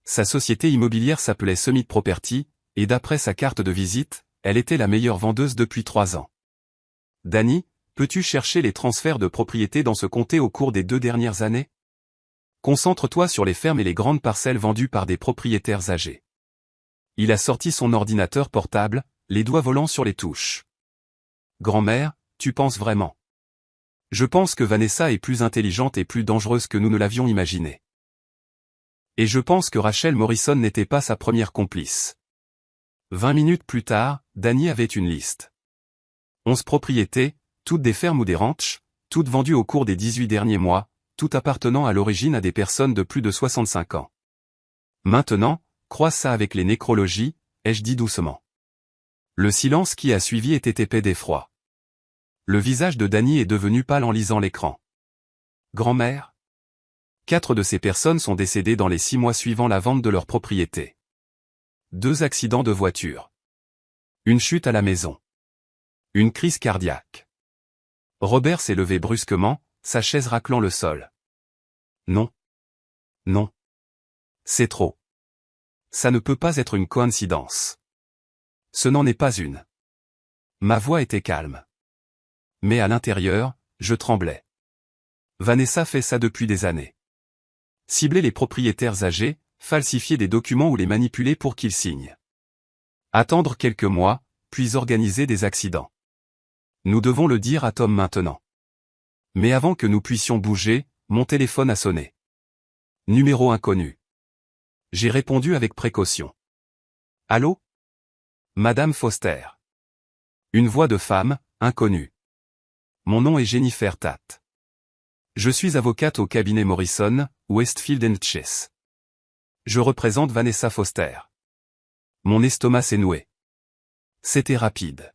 Sa société immobilière s'appelait Summit Property, et d'après sa carte de visite, elle était la meilleure vendeuse depuis 3 ans. Danny, peux-tu chercher les transferts de propriété dans ce comté au cours des 2 dernières années ? Concentre-toi sur les fermes et les grandes parcelles vendues par des propriétaires âgés. Il a sorti son ordinateur portable, les doigts volants sur les touches. Grand-mère, tu penses vraiment ? Je pense que Vanessa est plus intelligente et plus dangereuse que nous ne l'avions imaginé. Et je pense que Rachel Morrison n'était pas sa première complice. 20 minutes plus tard, Danny avait une liste. 11 propriétés, toutes des fermes ou des ranchs, toutes vendues au cours des 18 derniers mois, toutes appartenant à l'origine à des personnes de plus de 65 ans. Maintenant, croise ça avec les nécrologies, ai-je dit doucement. Le silence qui a suivi était épais d'effroi. Le visage de Danny est devenu pâle en lisant l'écran. Grand-mère ? 4 de ces personnes sont décédées dans les 6 mois suivant la vente de leur propriété. 2 accidents de voiture. Une chute à la maison. Une crise cardiaque. Robert s'est levé brusquement, sa chaise raclant le sol. Non. Non. C'est trop. Ça ne peut pas être une coïncidence. Ce n'en est pas une. Ma voix était calme. Mais à l'intérieur, je tremblais. Vanessa fait ça depuis des années. Cibler les propriétaires âgés, falsifier des documents ou les manipuler pour qu'ils signent. Attendre quelques mois, puis organiser des accidents. Nous devons le dire à Tom maintenant. Mais avant que nous puissions bouger, mon téléphone a sonné. Numéro inconnu. J'ai répondu avec précaution. Allô ? Madame Foster. Une voix de femme, inconnue. Mon nom est Jennifer Tate. Je suis avocate au cabinet Morrison, Westfield & Chase. Je représente Vanessa Foster. Mon estomac s'est noué. C'était rapide.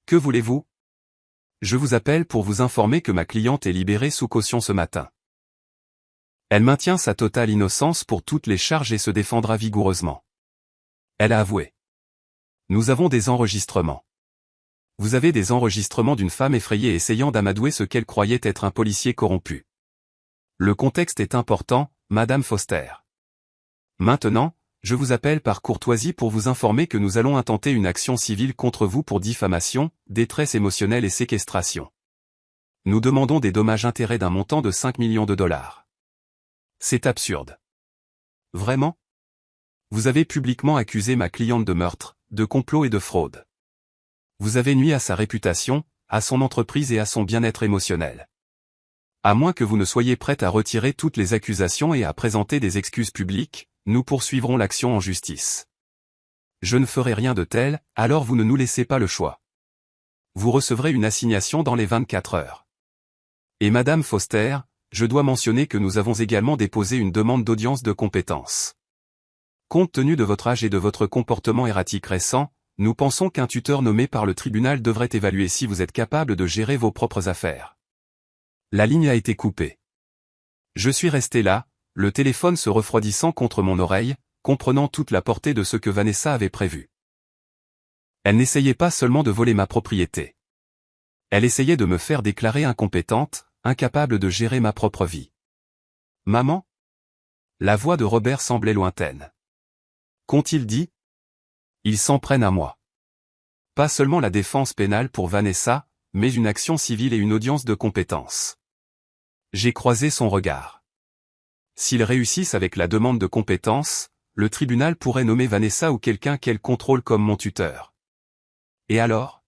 Que voulez-vous ? Je vous appelle pour vous informer que ma cliente est libérée sous caution ce matin. Elle maintient sa totale innocence pour toutes les charges et se défendra vigoureusement. Elle a avoué. Nous avons des enregistrements. Vous avez des enregistrements d'une femme effrayée essayant d'amadouer ce qu'elle croyait être un policier corrompu. Le contexte est important, Madame Foster. Maintenant, je vous appelle par courtoisie pour vous informer que nous allons intenter une action civile contre vous pour diffamation, détresse émotionnelle et séquestration. Nous demandons des dommages-intérêts d'un montant de 5 millions de dollars. C'est absurde. Vraiment ? Vous avez publiquement accusé ma cliente de meurtre, de complot et de fraude. Vous avez nui à sa réputation, à son entreprise et à son bien-être émotionnel. À moins que vous ne soyez prête à retirer toutes les accusations et à présenter des excuses publiques, nous poursuivrons l'action en justice. Je ne ferai rien de tel, alors vous ne nous laissez pas le choix. Vous recevrez une assignation dans les 24 heures. Et Madame Foster, je dois mentionner que nous avons également déposé une demande d'audience de compétence. Compte tenu de votre âge et de votre comportement erratique récent, nous pensons qu'un tuteur nommé par le tribunal devrait évaluer si vous êtes capable de gérer vos propres affaires. La ligne a été coupée. Je suis resté là, le téléphone se refroidissant contre mon oreille, comprenant toute la portée de ce que Vanessa avait prévu. Elle n'essayait pas seulement de voler ma propriété. Elle essayait de me faire déclarer incompétente, incapable de gérer ma propre vie. Maman ? La voix de Robert semblait lointaine. Qu'ont-ils dit ? Ils s'en prennent à moi. Pas seulement la défense pénale pour Vanessa, mais une action civile et une audience de compétence. J'ai croisé son regard. S'ils réussissent avec la demande de compétence, le tribunal pourrait nommer Vanessa ou quelqu'un qu'elle contrôle comme mon tuteur. Et alors ?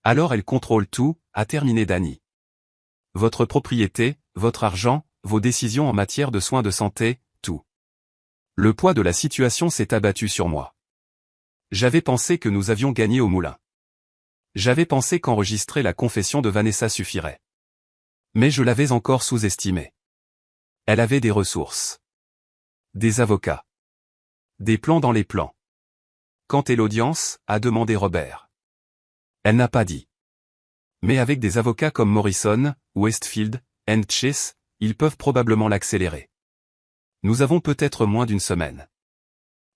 Alors elle contrôle tout, a terminé Danny. Votre propriété, votre argent, vos décisions en matière de soins de santé, tout. Le poids de la situation s'est abattu sur moi. J'avais pensé que nous avions gagné au moulin. J'avais pensé qu'enregistrer la confession de Vanessa suffirait. Mais je l'avais encore sous-estimée. Elle avait des ressources. Des avocats. Des plans dans les plans. Quand est l'audience ? A demandé Robert. Elle n'a pas dit. Mais avec des avocats comme Morrison, Westfield, & Chase, ils peuvent probablement l'accélérer. Nous avons peut-être moins d'une semaine.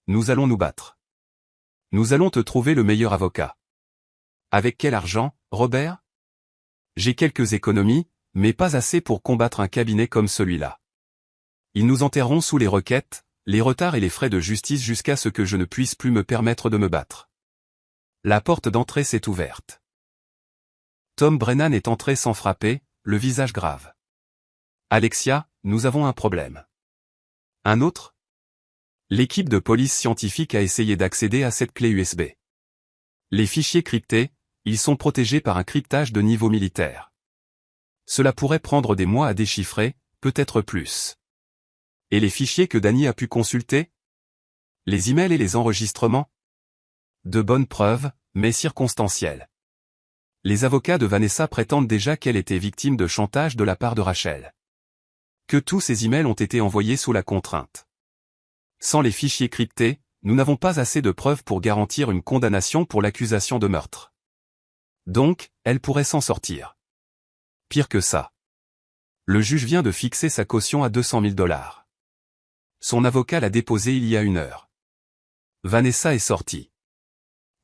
Nous allons nous battre. Nous allons te trouver le meilleur avocat. Avec quel argent, Robert ? J'ai quelques économies, mais pas assez pour combattre un cabinet comme celui-là. Ils nous enterreront sous les requêtes, les retards et les frais de justice jusqu'à ce que je ne puisse plus me permettre de me battre. La porte d'entrée s'est ouverte. Tom Brennan est entré sans frapper, le visage grave. Alexia, nous avons un problème. Un autre ? L'équipe de police scientifique a essayé d'accéder à cette clé USB. Les fichiers cryptés, ils sont protégés par un cryptage de niveau militaire. Cela pourrait prendre des mois à déchiffrer, peut-être plus. Et les fichiers que Danny a pu consulter ? Les emails et les enregistrements ? De bonnes preuves, mais circonstancielles. Les avocats de Vanessa prétendent déjà qu'elle était victime de chantage de la part de Rachel. Que tous ces emails ont été envoyés sous la contrainte. Sans les fichiers cryptés, nous n'avons pas assez de preuves pour garantir une condamnation pour l'accusation de meurtre. Donc, elle pourrait s'en sortir. Pire que ça. Le juge vient de fixer sa caution à $200 000. Son avocat l'a déposée il y a 1 heure. Vanessa est sortie.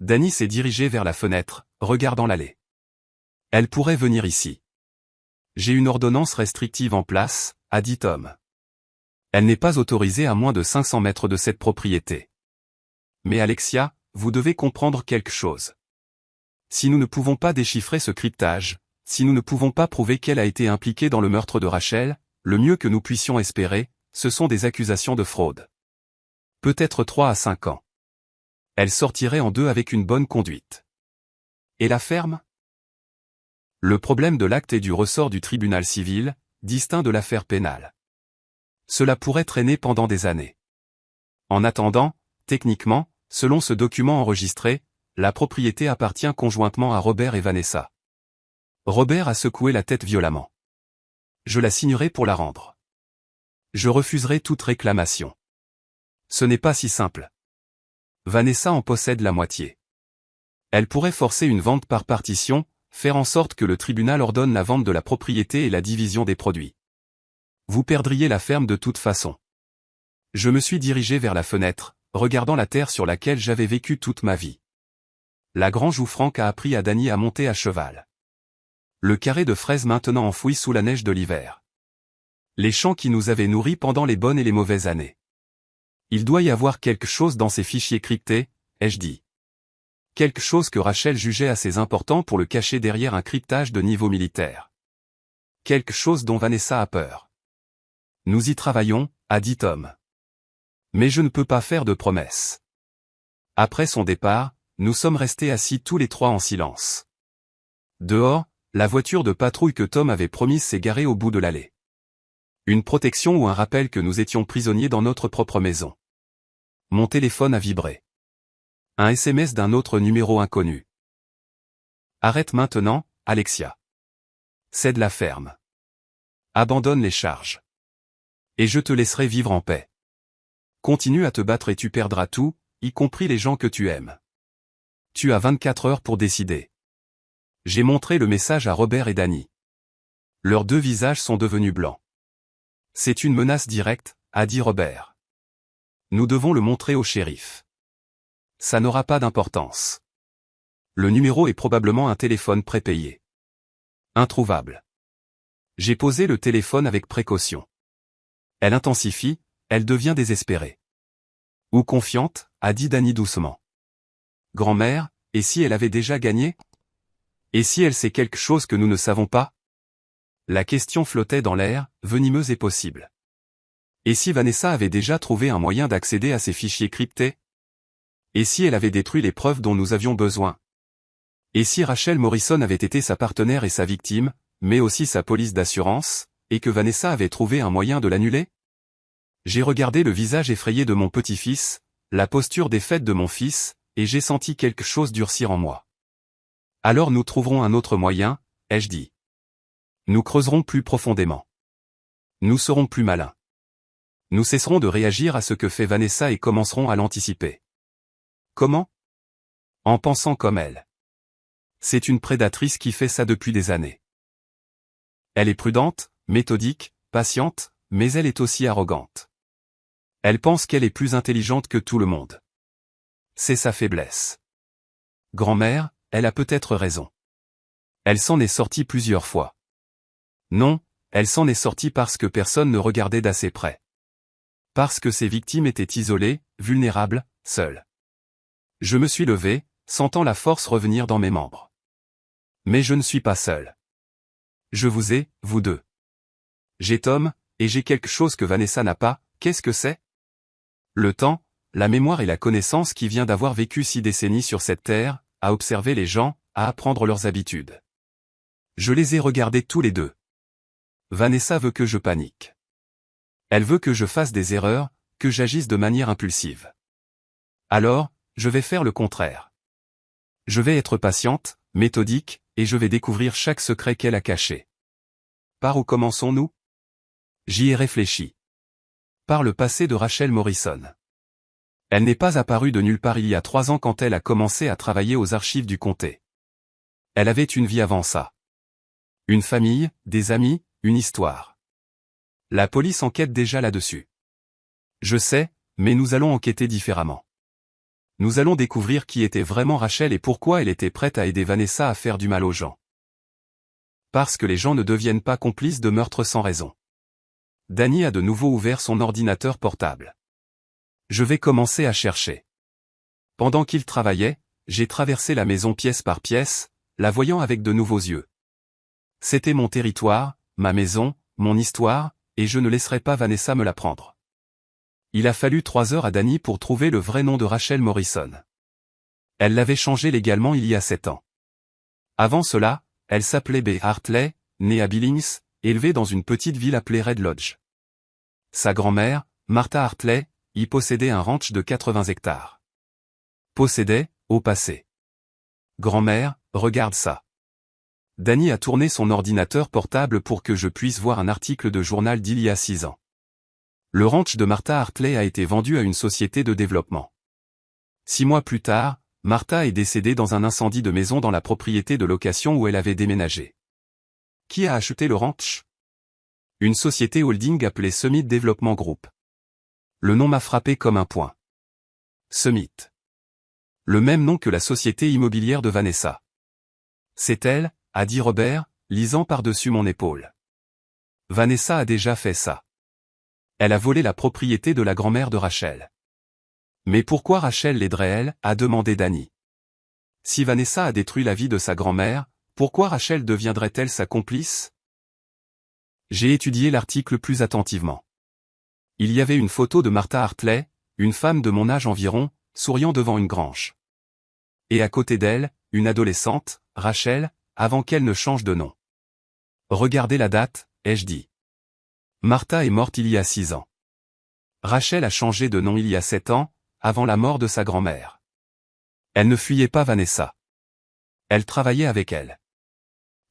Danny s'est dirigé vers la fenêtre, regardant l'allée. Elle pourrait venir ici. J'ai une ordonnance restrictive en place, a dit Tom. Elle n'est pas autorisée à moins de 500 mètres de cette propriété. Mais Alexia, vous devez comprendre quelque chose. Si nous ne pouvons pas déchiffrer ce cryptage, si nous ne pouvons pas prouver qu'elle a été impliquée dans le meurtre de Rachel, le mieux que nous puissions espérer, ce sont des accusations de fraude. Peut-être 3 à 5 ans. Elle sortirait en 2 avec une bonne conduite. Et la ferme ? Le problème de l'acte est du ressort du tribunal civil, distinct de l'affaire pénale. Cela pourrait traîner pendant des années. En attendant, techniquement, selon ce document enregistré, la propriété appartient conjointement à Robert et Vanessa. Robert a secoué la tête violemment. Je la signerai pour la rendre. Je refuserai toute réclamation. Ce n'est pas si simple. Vanessa en possède la moitié. Elle pourrait forcer une vente par partition, faire en sorte que le tribunal ordonne la vente de la propriété et la division des produits. Vous perdriez la ferme de toute façon. Je me suis dirigé vers la fenêtre, regardant la terre sur laquelle j'avais vécu toute ma vie. La grange où Franck a appris à Danny à monter à cheval. Le carré de fraises maintenant enfoui sous la neige de l'hiver. Les champs qui nous avaient nourris pendant les bonnes et les mauvaises années. Il doit y avoir quelque chose dans ces fichiers cryptés, ai-je dit. Quelque chose que Rachel jugeait assez important pour le cacher derrière un cryptage de niveau militaire. Quelque chose dont Vanessa a peur. Nous y travaillons, a dit Tom. Mais je ne peux pas faire de promesses. Après son départ, nous sommes restés assis tous les trois en silence. Dehors, la voiture de patrouille que Tom avait promise s'est garée au bout de l'allée. Une protection ou un rappel que nous étions prisonniers dans notre propre maison. Mon téléphone a vibré. Un SMS d'un autre numéro inconnu. Arrête maintenant, Alexia. Cède la ferme. Abandonne les charges. Et je te laisserai vivre en paix. Continue à te battre et tu perdras tout, y compris les gens que tu aimes. Tu as 24 heures pour décider. J'ai montré le message à Robert et Danny. Leurs deux visages sont devenus blancs. C'est une menace directe, a dit Robert. Nous devons le montrer au shérif. Ça n'aura pas d'importance. Le numéro est probablement un téléphone prépayé. Introuvable. J'ai posé le téléphone avec précaution. Elle intensifie, elle devient désespérée. Ou confiante, a dit Danny doucement. Grand-mère, et si elle avait déjà gagné? Et si elle sait quelque chose que nous ne savons pas? La question flottait dans l'air, venimeuse et possible. Et si Vanessa avait déjà trouvé un moyen d'accéder à ces fichiers cryptés? Et si elle avait détruit les preuves dont nous avions besoin? Et si Rachel Morrison avait été sa partenaire et sa victime, mais aussi sa police d'assurance, et que Vanessa avait trouvé un moyen de l'annuler? J'ai regardé le visage effrayé de mon petit-fils, la posture défaite de mon fils, et j'ai senti quelque chose durcir en moi. Alors nous trouverons un autre moyen, ai-je dit. Nous creuserons plus profondément. Nous serons plus malins. Nous cesserons de réagir à ce que fait Vanessa et commencerons à l'anticiper. Comment? En pensant comme elle. C'est une prédatrice qui fait ça depuis des années. Elle est prudente, méthodique, patiente, mais elle est aussi arrogante. Elle pense qu'elle est plus intelligente que tout le monde. C'est sa faiblesse. Grand-mère, elle a peut-être raison. Elle s'en est sortie plusieurs fois. Non, elle s'en est sortie parce que personne ne regardait d'assez près. Parce que ses victimes étaient isolées, vulnérables, seules. Je me suis levé, sentant la force revenir dans mes membres. Mais je ne suis pas seul. Je vous ai, vous deux. J'ai Tom, et j'ai quelque chose que Vanessa n'a pas, qu'est-ce que c'est? Le temps, la mémoire et la connaissance qui vient d'avoir vécu 6 décennies sur cette terre, à observer les gens, à apprendre leurs habitudes. Je les ai regardés tous les deux. Vanessa veut que je panique. Elle veut que je fasse des erreurs, que j'agisse de manière impulsive. Alors, je vais faire le contraire. Je vais être patiente, méthodique, et je vais découvrir chaque secret qu'elle a caché. Par où commençons-nous? J'y ai réfléchi. Par le passé de Rachel Morrison. Elle n'est pas apparue de nulle part il y a 3 ans quand elle a commencé à travailler aux archives du comté. Elle avait une vie avant ça. Une famille, des amis, une histoire. La police enquête déjà là-dessus. Je sais, mais nous allons enquêter différemment. Nous allons découvrir qui était vraiment Rachel et pourquoi elle était prête à aider Vanessa à faire du mal aux gens. Parce que les gens ne deviennent pas complices de meurtres sans raison. Danny a de nouveau ouvert son ordinateur portable. Je vais commencer à chercher. Pendant qu'il travaillait, j'ai traversé la maison pièce par pièce, la voyant avec de nouveaux yeux. C'était mon territoire, ma maison, mon histoire, et je ne laisserai pas Vanessa me la prendre. Il a fallu 3 heures à Danny pour trouver le vrai nom de Rachel Morrison. Elle l'avait changé légalement il y a 7 ans. Avant cela, elle s'appelait Bea Hartley, née à Billings, élevée dans une petite ville appelée Red Lodge. Sa grand-mère, Martha Hartley, y possédait un ranch de 80 hectares. Possédait, au passé. Grand-mère, regarde ça. Danny a tourné son ordinateur portable pour que je puisse voir un article de journal d'il y a 6 ans. Le ranch de Martha Hartley a été vendu à une société de développement. 6 mois plus tard, Martha est décédée dans un incendie de maison dans la propriété de location où elle avait déménagé. Qui a acheté le ranch? Une société holding appelée Summit Development Group. Le nom m'a frappé comme un point. Summit. Le même nom que la société immobilière de Vanessa. C'est elle, a dit Robert, lisant par-dessus mon épaule. Vanessa a déjà fait ça. Elle a volé la propriété de la grand-mère de Rachel. Mais pourquoi Rachel l'aiderait-elle, a demandé Danny. Si Vanessa a détruit la vie de sa grand-mère, pourquoi Rachel deviendrait-elle sa complice? J'ai étudié l'article plus attentivement. Il y avait une photo de Martha Hartley, une femme de mon âge environ, souriant devant une grange. Et à côté d'elle, une adolescente, Rachel, avant qu'elle ne change de nom. Regardez la date, ai-je dit. Martha est morte il y a 6 ans. Rachel a changé de nom il y a 7 ans, avant la mort de sa grand-mère. Elle ne fuyait pas Vanessa. Elle travaillait avec elle.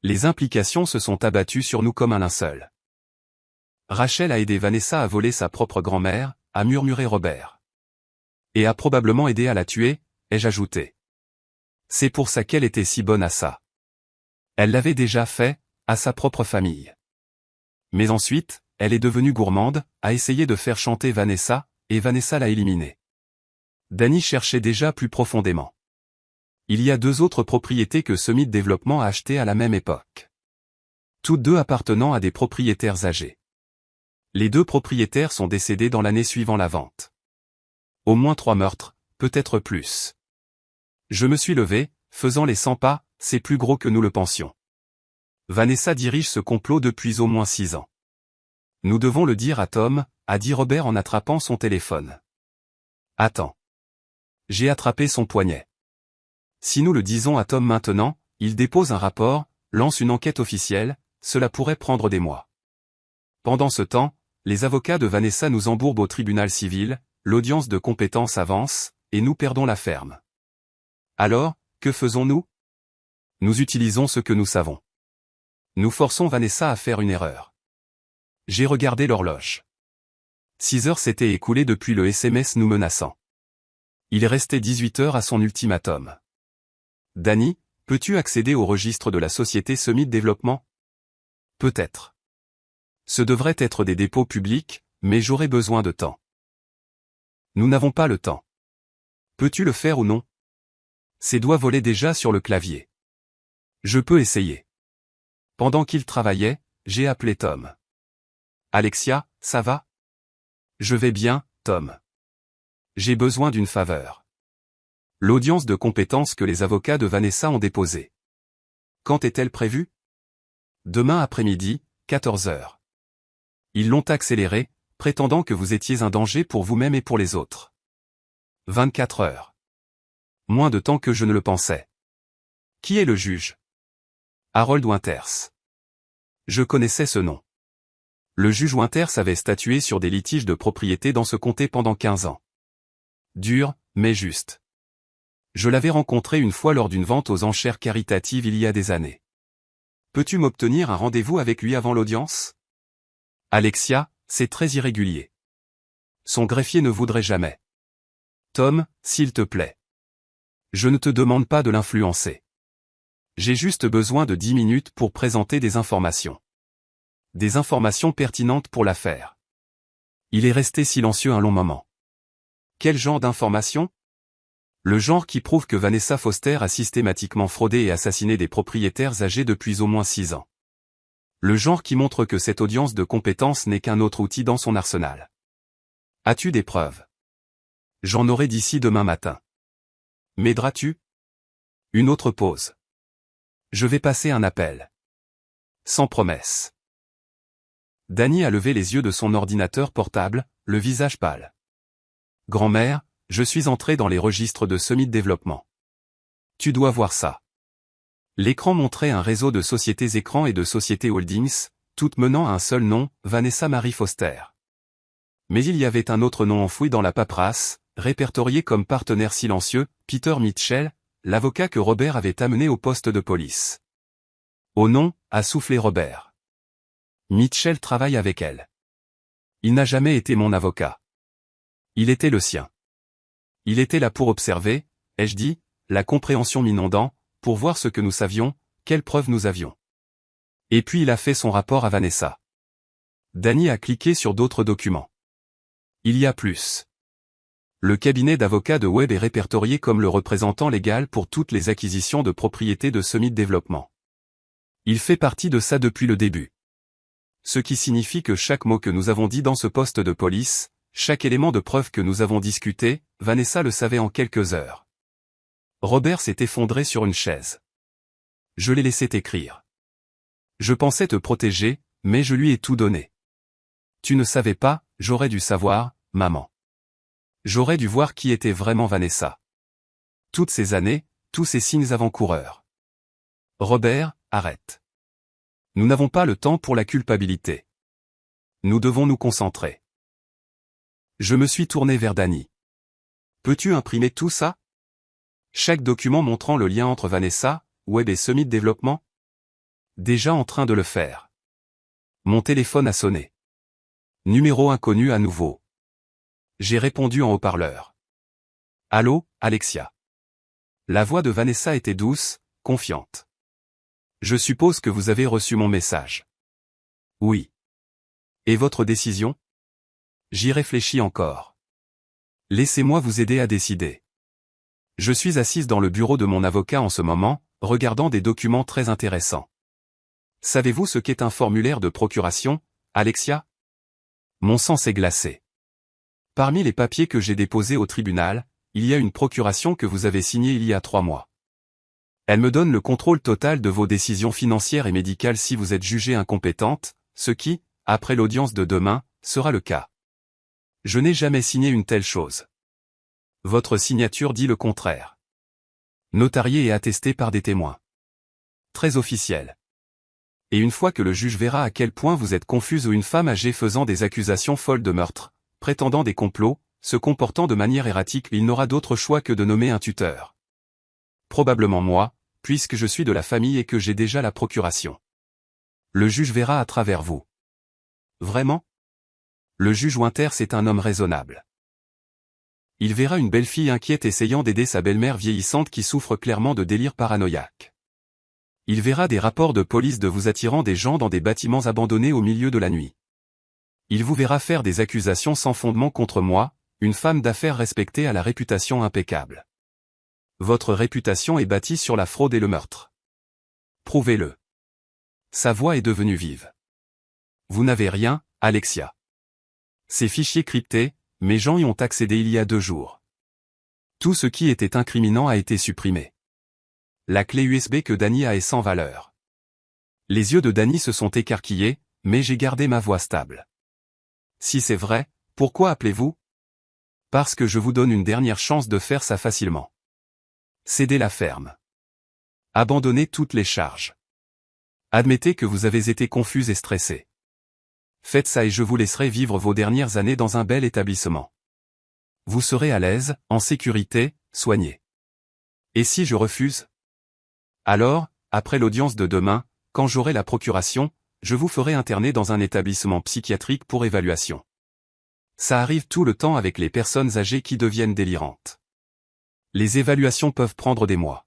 Les implications se sont abattues sur nous comme un linceul. Rachel a aidé Vanessa à voler sa propre grand-mère, a murmuré Robert. Et a probablement aidé à la tuer, ai-je ajouté. C'est pour ça qu'elle était si bonne à ça. Elle l'avait déjà fait, à sa propre famille. Mais ensuite, elle est devenue gourmande, a essayé de faire chanter Vanessa, et Vanessa l'a éliminée. Danny cherchait déjà plus profondément. Il y a 2 autres propriétés que Summit Développement a achetées à la même époque. Toutes 2 appartenant à des propriétaires âgés. Les 2 propriétaires sont décédés dans l'année suivant la vente. Au moins 3 meurtres, peut-être plus. Je me suis levé, faisant les 100 pas, c'est plus gros que nous le pensions. Vanessa dirige ce complot depuis au moins 6 ans. Nous devons le dire à Tom, a dit Robert en attrapant son téléphone. Attends. J'ai attrapé son poignet. Si nous le disons à Tom maintenant, il dépose un rapport, lance une enquête officielle, cela pourrait prendre des mois. Pendant ce temps, les avocats de Vanessa nous embourbent au tribunal civil, l'audience de compétence avance, et nous perdons la ferme. Alors, que faisons-nous? Nous utilisons ce que nous savons. Nous forçons Vanessa à faire une erreur. J'ai regardé l'horloge. 6 heures s'étaient écoulées depuis le SMS nous menaçant. Il restait 18 heures à son ultimatum. Danny, peux-tu accéder au registre de la société Summit Développement? Peut-être. Ce devrait être des dépôts publics, mais j'aurai besoin de temps. Nous n'avons pas le temps. Peux-tu le faire ou non? Ses doigts volaient déjà sur le clavier. Je peux essayer. Pendant qu'il travaillait, j'ai appelé Tom. Alexia, ça va? Je vais bien, Tom. J'ai besoin d'une faveur. L'audience de compétence que les avocats de Vanessa ont déposée. Quand est-elle prévue? Demain après-midi, 14 heures. Ils l'ont accéléré, prétendant que vous étiez un danger pour vous-même et pour les autres. 24 heures. Moins de temps que je ne le pensais. Qui est le juge? Harold Winters. Je connaissais ce nom. Le juge Winters avait statué sur des litiges de propriété dans ce comté pendant 15 ans. Dur, mais juste. Je l'avais rencontré une fois lors d'une vente aux enchères caritatives il y a des années. Peux-tu m'obtenir un rendez-vous avec lui avant l'audience? Alexia, c'est très irrégulier. Son greffier ne voudrait jamais. Tom, s'il te plaît. Je ne te demande pas de l'influencer. J'ai juste besoin de 10 minutes pour présenter des informations. Des informations pertinentes pour l'affaire. Il est resté silencieux un long moment. Quel genre d'informations? Le genre qui prouve que Vanessa Foster a systématiquement fraudé et assassiné des propriétaires âgés depuis au moins 6 ans. Le genre qui montre que cette audience de compétence n'est qu'un autre outil dans son arsenal. As-tu des preuves? J'en aurai d'ici demain matin. M'aideras-tu? Une autre pause. Je vais passer un appel. Sans promesse. Danny a levé les yeux de son ordinateur portable, le visage pâle. Grand-mère, je suis entré dans les registres de Summit Développement. Tu dois voir ça. L'écran montrait un réseau de sociétés écrans et de sociétés holdings, toutes menant à un seul nom, Vanessa Marie Foster. Mais il y avait un autre nom enfoui dans la paperasse, répertorié comme partenaire silencieux, Peter Mitchell, l'avocat que Robert avait amené au poste de police. Oh non, a soufflé Robert. Mitchell travaille avec elle. Il n'a jamais été mon avocat. Il était le sien. Il était là pour observer, ai-je dit, la compréhension m'inondant, pour voir ce que nous savions, quelles preuves nous avions. Et puis il a fait son rapport à Vanessa. Danny a cliqué sur d'autres documents. Il y a plus. Le cabinet d'avocats de Webb est répertorié comme le représentant légal pour toutes les acquisitions de propriétés de Summit Développement. Il fait partie de ça depuis le début. Ce qui signifie que chaque mot que nous avons dit dans ce poste de police, chaque élément de preuve que nous avons discuté, Vanessa le savait en quelques heures. Robert s'est effondré sur une chaise. Je l'ai laissé t'écrire. Je pensais te protéger, mais je lui ai tout donné. Tu ne savais pas, j'aurais dû savoir, maman. J'aurais dû voir qui était vraiment Vanessa. Toutes ces années, tous ces signes avant-coureurs. Robert, arrête. Nous n'avons pas le temps pour la culpabilité. Nous devons nous concentrer. Je me suis tourné vers Danny. Peux-tu imprimer tout ça? Chaque document montrant le lien entre Vanessa, Web et Summit Développement? Déjà en train de le faire. Mon téléphone a sonné. Numéro inconnu à nouveau. J'ai répondu en haut-parleur. Allô, Alexia. La voix de Vanessa était douce, confiante. Je suppose que vous avez reçu mon message. Oui. Et votre décision? J'y réfléchis encore. Laissez-moi vous aider à décider. Je suis assise dans le bureau de mon avocat en ce moment, regardant des documents très intéressants. Savez-vous ce qu'est un formulaire de procuration, Alexia? Mon sang s'est glacé. Parmi les papiers que j'ai déposés au tribunal, il y a une procuration que vous avez signée il y a 3 mois. Elle me donne le contrôle total de vos décisions financières et médicales si vous êtes jugée incompétente, ce qui, après l'audience de demain, sera le cas. Je n'ai jamais signé une telle chose. Votre signature dit le contraire. Notariée et attestée par des témoins. Très officiel. Et une fois que le juge verra à quel point vous êtes confuse ou une femme âgée faisant des accusations folles de meurtre, prétendant des complots, se comportant de manière erratique, il n'aura d'autre choix que de nommer un tuteur. Probablement moi, puisque je suis de la famille et que j'ai déjà la procuration. Le juge verra à travers vous. Vraiment? Le juge Winters est un homme raisonnable. Il verra une belle fille inquiète essayant d'aider sa belle-mère vieillissante qui souffre clairement de délire paranoïaque. Il verra des rapports de police de vous attirant des gens dans des bâtiments abandonnés au milieu de la nuit. Il vous verra faire des accusations sans fondement contre moi, une femme d'affaires respectée à la réputation impeccable. Votre réputation est bâtie sur la fraude et le meurtre. Prouvez-le. Sa voix est devenue vive. Vous n'avez rien, Alexia. Ces fichiers cryptés, mes gens y ont accédé il y a 2 jours. Tout ce qui était incriminant a été supprimé. La clé USB que Danny a est sans valeur. Les yeux de Danny se sont écarquillés, mais j'ai gardé ma voix stable. Si c'est vrai, pourquoi appelez-vous? Parce que je vous donne une dernière chance de faire ça facilement. Cédez la ferme. Abandonnez toutes les charges. Admettez que vous avez été confuse et stressée. Faites ça et je vous laisserai vivre vos dernières années dans un bel établissement. Vous serez à l'aise, en sécurité, soigné. Et si je refuse? Alors, après l'audience de demain, quand j'aurai la procuration, je vous ferai interner dans un établissement psychiatrique pour évaluation. Ça arrive tout le temps avec les personnes âgées qui deviennent délirantes. Les évaluations peuvent prendre des mois.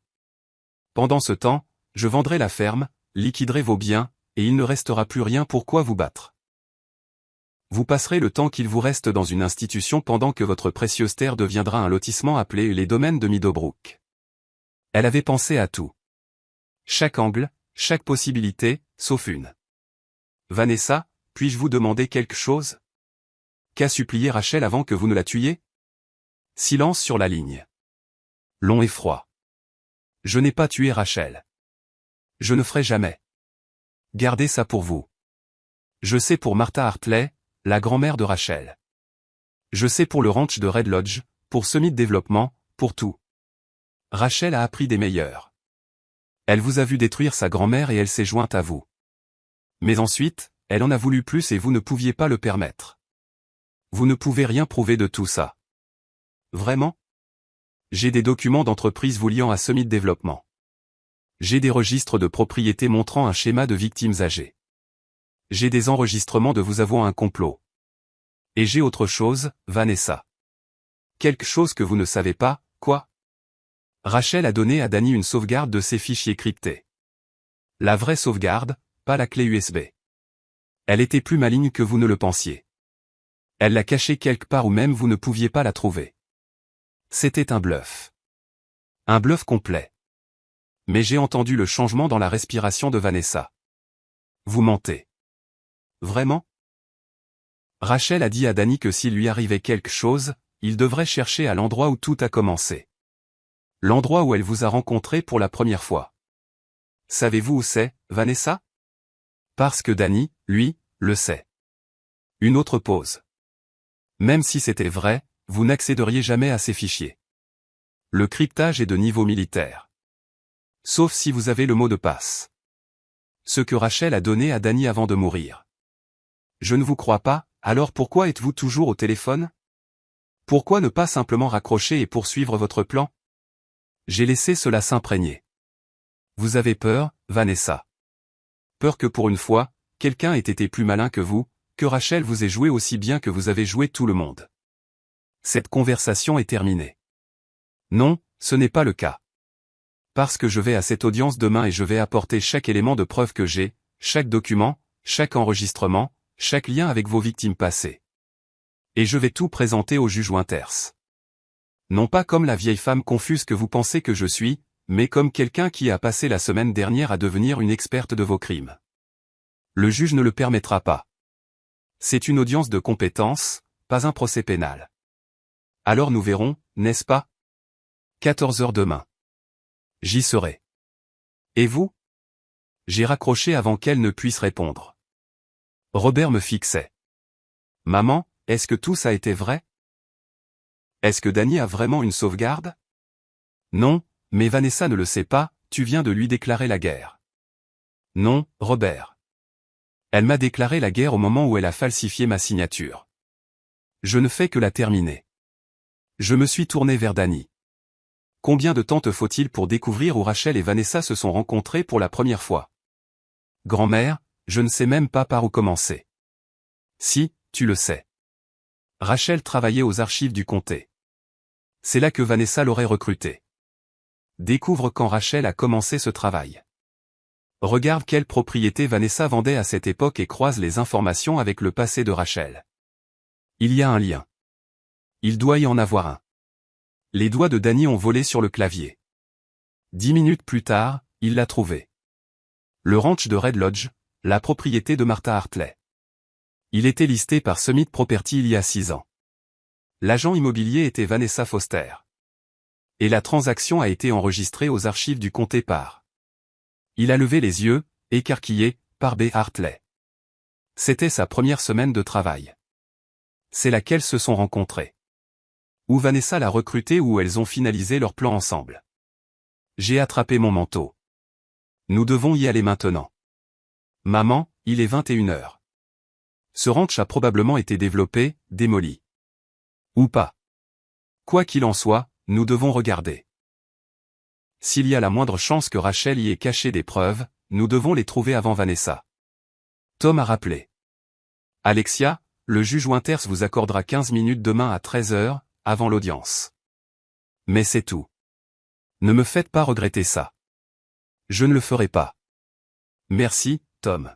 Pendant ce temps, je vendrai la ferme, liquiderai vos biens, et il ne restera plus rien pour quoi vous battre. Vous passerez le temps qu'il vous reste dans une institution pendant que votre précieuse terre deviendra un lotissement appelé les domaines de Meadowbrook. Elle avait pensé à tout. Chaque angle, chaque possibilité, sauf une. Vanessa, puis-je vous demander quelque chose? Qu'a supplié Rachel avant que vous ne la tuiez? Silence sur la ligne. Long et froid. Je n'ai pas tué Rachel. Je ne ferai jamais. Gardez ça pour vous. Je sais pour Martha Hartley, la grand-mère de Rachel. Je sais pour le ranch de Red Lodge, pour Summit Développement, pour tout. Rachel a appris des meilleurs. Elle vous a vu détruire sa grand-mère et elle s'est jointe à vous. Mais ensuite, elle en a voulu plus et vous ne pouviez pas le permettre. Vous ne pouvez rien prouver de tout ça. Vraiment? J'ai des documents d'entreprise vous liant à Summit Développement. J'ai des registres de propriété montrant un schéma de victimes âgées. J'ai des enregistrements de vous avouant un complot. Et j'ai autre chose, Vanessa. Quelque chose que vous ne savez pas, quoi? Rachel a donné à Danny une sauvegarde de ses fichiers cryptés. La vraie sauvegarde, pas la clé USB. Elle était plus maligne que vous ne le pensiez. Elle l'a cachée quelque part où même vous ne pouviez pas la trouver. C'était un bluff. Un bluff complet. Mais j'ai entendu le changement dans la respiration de Vanessa. Vous mentez. Vraiment? Rachel a dit à Danny que s'il lui arrivait quelque chose, il devrait chercher à l'endroit où tout a commencé. L'endroit où elle vous a rencontré pour la première fois. Savez-vous où c'est, Vanessa? Parce que Danny, lui, le sait. Une autre pause. Même si c'était vrai, vous n'accéderiez jamais à ces fichiers. Le cryptage est de niveau militaire. Sauf si vous avez le mot de passe. Ce que Rachel a donné à Danny avant de mourir. Je ne vous crois pas, alors pourquoi êtes-vous toujours au téléphone? Pourquoi ne pas simplement raccrocher et poursuivre votre plan? J'ai laissé cela s'imprégner. Vous avez peur, Vanessa. Peur que pour une fois, quelqu'un ait été plus malin que vous, que Rachel vous ait joué aussi bien que vous avez joué tout le monde. Cette conversation est terminée. Non, ce n'est pas le cas. Parce que je vais à cette audience demain et je vais apporter chaque élément de preuve que j'ai, chaque document, chaque enregistrement, chaque lien avec vos victimes passées. Et je vais tout présenter au juge Winters. Non pas comme la vieille femme confuse que vous pensez que je suis, mais comme quelqu'un qui a passé la semaine dernière à devenir une experte de vos crimes. Le juge ne le permettra pas. C'est une audience de compétence, pas un procès pénal. Alors nous verrons, n'est-ce pas? 14 heures demain. J'y serai. Et vous? J'ai raccroché avant qu'elle ne puisse répondre. Robert me fixait. Maman, est-ce que tout ça a été vrai? Est-ce que Danny a vraiment une sauvegarde? Non, mais Vanessa ne le sait pas, tu viens de lui déclarer la guerre. Non, Robert. Elle m'a déclaré la guerre au moment où elle a falsifié ma signature. Je ne fais que la terminer. Je me suis tourné vers Danny. Combien de temps te faut-il pour découvrir où Rachel et Vanessa se sont rencontrées pour la première fois? Grand-mère, je ne sais même pas par où commencer. Si, tu le sais. Rachel travaillait aux archives du comté. C'est là que Vanessa l'aurait recrutée. Découvre quand Rachel a commencé ce travail. Regarde quelle propriété Vanessa vendait à cette époque et croise les informations avec le passé de Rachel. Il y a un lien. Il doit y en avoir un. Les doigts de Danny ont volé sur le clavier. 10 minutes plus tard, il l'a trouvé. Le ranch de Red Lodge, la propriété de Martha Hartley. Il était listé par Summit Property il y a 6 ans. L'agent immobilier était Vanessa Foster. Et la transaction a été enregistrée aux archives du comté par. Il a levé les yeux, écarquillé, par B. Hartley. C'était sa première semaine de travail. C'est là qu'elles se sont rencontrées. Où Vanessa l'a recrutée ou elles ont finalisé leur plan ensemble. J'ai attrapé mon manteau. Nous devons y aller maintenant. Maman, il est 21 heures. Ce ranch a probablement été développé, démoli. Ou pas. Quoi qu'il en soit, nous devons regarder. S'il y a la moindre chance que Rachel y ait caché des preuves, nous devons les trouver avant Vanessa. Tom a rappelé. Alexia, le juge Winters vous accordera 15 minutes demain à 13 heures, avant l'audience. Mais c'est tout. Ne me faites pas regretter ça. Je ne le ferai pas. Merci, Tom.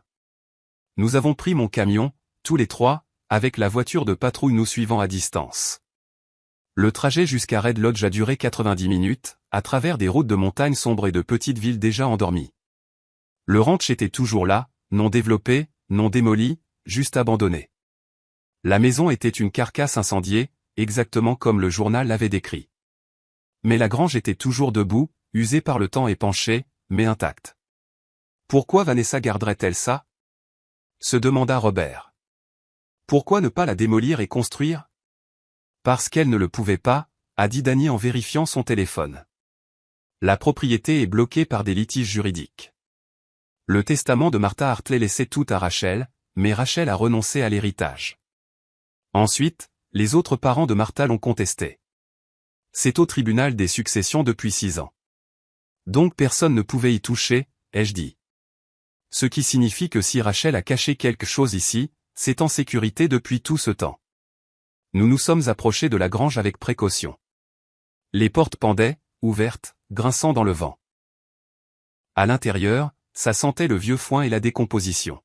Nous avons pris mon camion, tous les trois, avec la voiture de patrouille nous suivant à distance. Le trajet jusqu'à Red Lodge a duré 90 minutes, à travers des routes de montagne sombres et de petites villes déjà endormies. Le ranch était toujours là, non développé, non démoli, juste abandonné. La maison était une carcasse incendiée, exactement comme le journal l'avait décrit. Mais la grange était toujours debout, usée par le temps et penchée, mais intacte. Pourquoi Vanessa garderait-elle ça? Se demanda Robert. Pourquoi ne pas la démolir et construire? Parce qu'elle ne le pouvait pas, a dit Danny en vérifiant son téléphone. La propriété est bloquée par des litiges juridiques. Le testament de Martha Hartley laissait tout à Rachel, mais Rachel a renoncé à l'héritage. Ensuite, les autres parents de Martha l'ont contesté. C'est au tribunal des successions depuis 6 ans. Donc personne ne pouvait y toucher, ai-je dit. Ce qui signifie que si Rachel a caché quelque chose ici, c'est en sécurité depuis tout ce temps. Nous nous sommes approchés de la grange avec précaution. Les portes pendaient, ouvertes, grinçant dans le vent. À l'intérieur, ça sentait le vieux foin et la décomposition.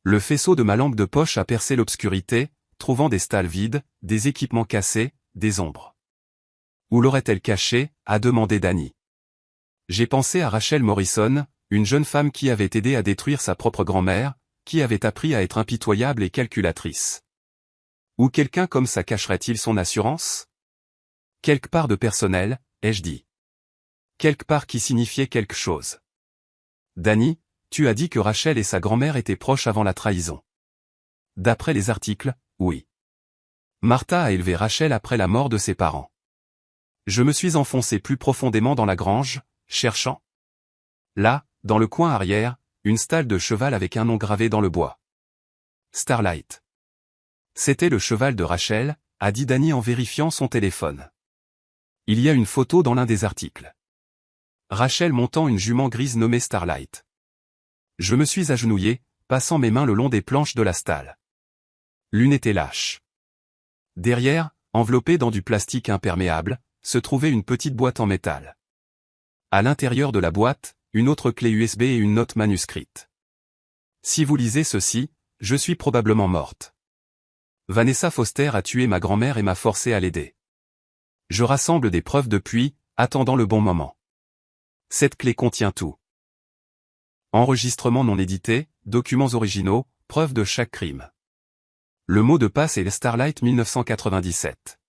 Le faisceau de ma lampe de poche a percé l'obscurité, trouvant des stalles vides, des équipements cassés, des ombres. Où l'aurait-elle caché, a demandé Danny. J'ai pensé à Rachel Morrison, une jeune femme qui avait aidé à détruire sa propre grand-mère, qui avait appris à être impitoyable et calculatrice. Où quelqu'un comme ça cacherait-il son assurance? Quelque part de personnel, ai-je dit. Quelque part qui signifiait quelque chose. Danny, tu as dit que Rachel et sa grand-mère étaient proches avant la trahison. D'après les articles, oui. Martha a élevé Rachel après la mort de ses parents. Je me suis enfoncé plus profondément dans la grange, cherchant. Là, dans le coin arrière, une stalle de cheval avec un nom gravé dans le bois. Starlight. C'était le cheval de Rachel, a dit Danny en vérifiant son téléphone. Il y a une photo dans l'un des articles. Rachel montant une jument grise nommée Starlight. Je me suis agenouillé, passant mes mains le long des planches de la stalle. L'une était lâche. Derrière, enveloppée dans du plastique imperméable, se trouvait une petite boîte en métal. À l'intérieur de la boîte, une autre clé USB et une note manuscrite. Si vous lisez ceci, je suis probablement morte. Vanessa Foster a tué ma grand-mère et m'a forcé à l'aider. Je rassemble des preuves depuis, attendant le bon moment. Cette clé contient tout. Enregistrements non édités, documents originaux, preuves de chaque crime. Le mot de passe est Starlight 1997.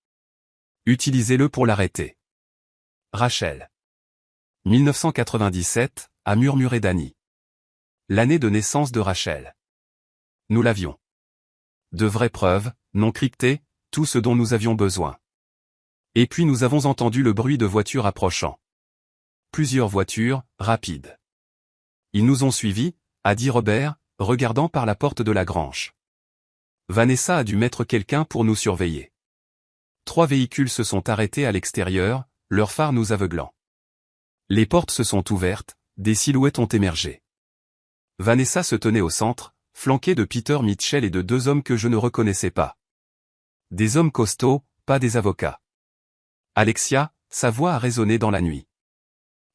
Utilisez-le pour l'arrêter. Rachel. 1997, a murmuré Danny. L'année de naissance de Rachel. Nous l'avions. De vraies preuves, non cryptées, tout ce dont nous avions besoin. Et puis nous avons entendu le bruit de voitures approchant. Plusieurs voitures, rapides. Ils nous ont suivis, a dit Robert, regardant par la porte de la grange. Vanessa a dû mettre quelqu'un pour nous surveiller. 3 véhicules se sont arrêtés à l'extérieur, leurs phares nous aveuglant. Les portes se sont ouvertes, des silhouettes ont émergé. Vanessa se tenait au centre, flanquée de Peter Mitchell et de 2 hommes que je ne reconnaissais pas. Des hommes costauds, pas des avocats. Alexia, sa voix a résonné dans la nuit.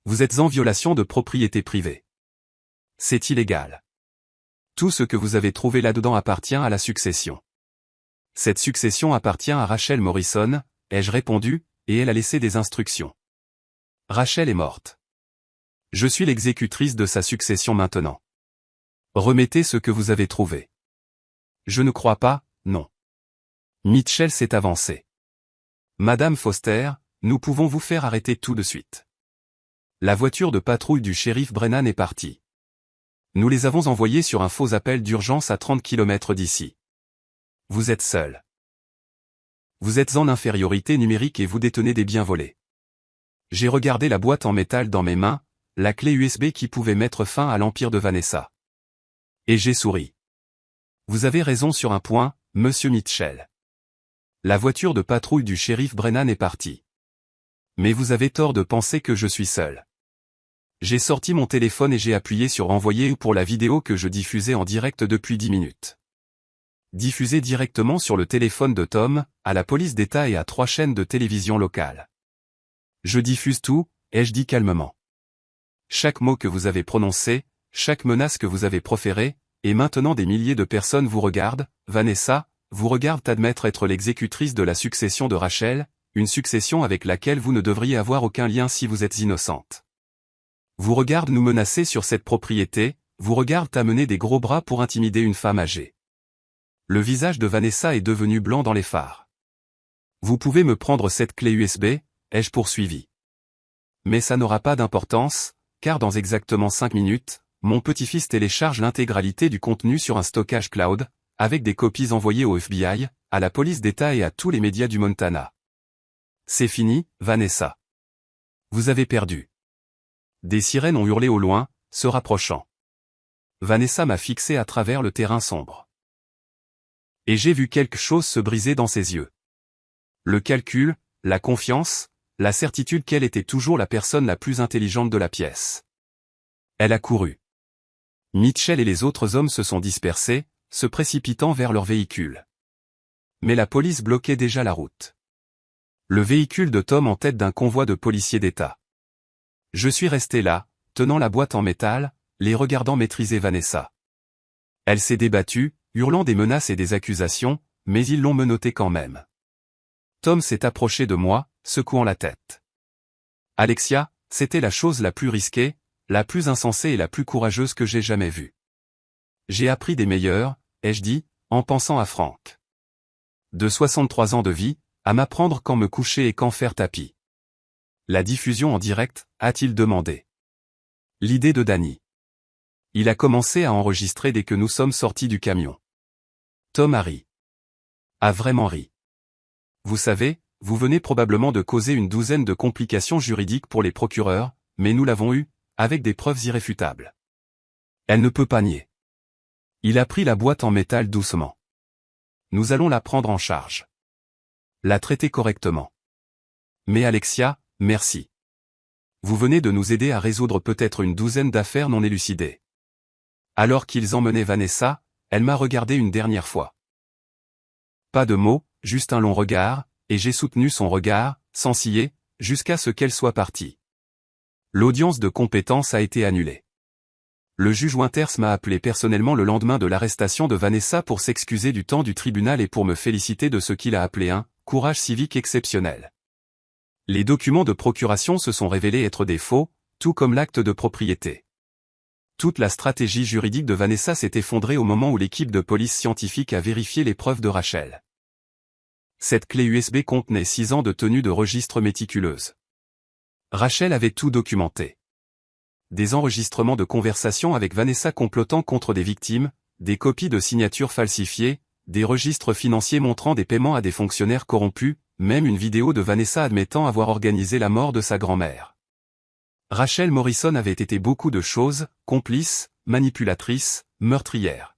Vous êtes en violation de propriété privée. C'est illégal. Tout ce que vous avez trouvé là-dedans appartient à la succession. Cette succession appartient à Rachel Morrison, ai-je répondu, et elle a laissé des instructions. Rachel est morte. Je suis l'exécutrice de sa succession maintenant. Remettez ce que vous avez trouvé. Je ne crois pas, non. Mitchell s'est avancé. Madame Foster, nous pouvons vous faire arrêter tout de suite. La voiture de patrouille du shérif Brennan est partie. Nous les avons envoyés sur un faux appel d'urgence à 30 km d'ici. Vous êtes seul. Vous êtes en infériorité numérique et vous détenez des biens volés. J'ai regardé la boîte en métal dans mes mains, la clé USB qui pouvait mettre fin à l'empire de Vanessa. Et j'ai souri. Vous avez raison sur un point, monsieur Mitchell. La voiture de patrouille du shérif Brennan est partie. Mais vous avez tort de penser que je suis seul. J'ai sorti mon téléphone et j'ai appuyé sur envoyer pour la vidéo que je diffusais en direct depuis 10 minutes. Diffusée directement sur le téléphone de Tom, à la police d'État et à 3 chaînes de télévision locales. Je diffuse tout, ai-je dit calmement. Chaque mot que vous avez prononcé, chaque menace que vous avez proférée, et maintenant des milliers de personnes vous regardent, Vanessa, vous regardent admettre être l'exécutrice de la succession de Rachel, une succession avec laquelle vous ne devriez avoir aucun lien si vous êtes innocente. Vous regardent nous menacer sur cette propriété, vous regardent amener des gros bras pour intimider une femme âgée. Le visage de Vanessa est devenu blanc dans les phares. Vous pouvez me prendre cette clé USB, ai-je poursuivi. Mais ça n'aura pas d'importance, car dans exactement 5 minutes, mon petit-fils télécharge l'intégralité du contenu sur un stockage cloud, avec des copies envoyées au FBI, à la police d'État et à tous les médias du Montana. C'est fini, Vanessa. Vous avez perdu. Des sirènes ont hurlé au loin, se rapprochant. Vanessa m'a fixé à travers le terrain sombre. Et j'ai vu quelque chose se briser dans ses yeux. Le calcul, la confiance, la certitude qu'elle était toujours la personne la plus intelligente de la pièce. Elle a couru. Mitchell et les autres hommes se sont dispersés, se précipitant vers leur véhicule. Mais la police bloquait déjà la route. Le véhicule de Tom en tête d'un convoi de policiers d'État. Je suis resté là, tenant la boîte en métal, les regardant maîtriser Vanessa. Elle s'est débattue, hurlant des menaces et des accusations, mais ils l'ont menottée quand même. Tom s'est approché de moi, secouant la tête. Alexia, c'était la chose la plus risquée, la plus insensée et la plus courageuse que j'ai jamais vue. J'ai appris des meilleurs, ai-je dit, en pensant à Frank. De 63 ans de vie, à m'apprendre quand me coucher et quand faire tapis. La diffusion en direct, a-t-il demandé. L'idée de Danny. Il a commencé à enregistrer dès que nous sommes sortis du camion. Tom a ri. A vraiment ri. Vous savez, vous venez probablement de causer une douzaine de complications juridiques pour les procureurs, mais nous l'avons eu, avec des preuves irréfutables. Elle ne peut pas nier. Il a pris la boîte en métal doucement. Nous allons la prendre en charge. La traiter correctement. Mais Alexia, merci. Vous venez de nous aider à résoudre peut-être une douzaine d'affaires non élucidées. Alors qu'ils emmenaient Vanessa, elle m'a regardé une dernière fois. Pas de mots, juste un long regard, et j'ai soutenu son regard, sans ciller, jusqu'à ce qu'elle soit partie. L'audience de compétence a été annulée. Le juge Winters m'a appelé personnellement le lendemain de l'arrestation de Vanessa pour s'excuser du temps du tribunal et pour me féliciter de ce qu'il a appelé un « courage civique exceptionnel ». Les documents de procuration se sont révélés être des faux, tout comme l'acte de propriété. Toute la stratégie juridique de Vanessa s'est effondrée au moment où l'équipe de police scientifique a vérifié les preuves de Rachel. Cette clé USB contenait 6 ans de tenue de registre méticuleuse. Rachel avait tout documenté. Des enregistrements de conversations avec Vanessa complotant contre des victimes, des copies de signatures falsifiées, des registres financiers montrant des paiements à des fonctionnaires corrompus, même une vidéo de Vanessa admettant avoir organisé la mort de sa grand-mère. Rachel Morrison avait été beaucoup de choses, complice, manipulatrice, meurtrière.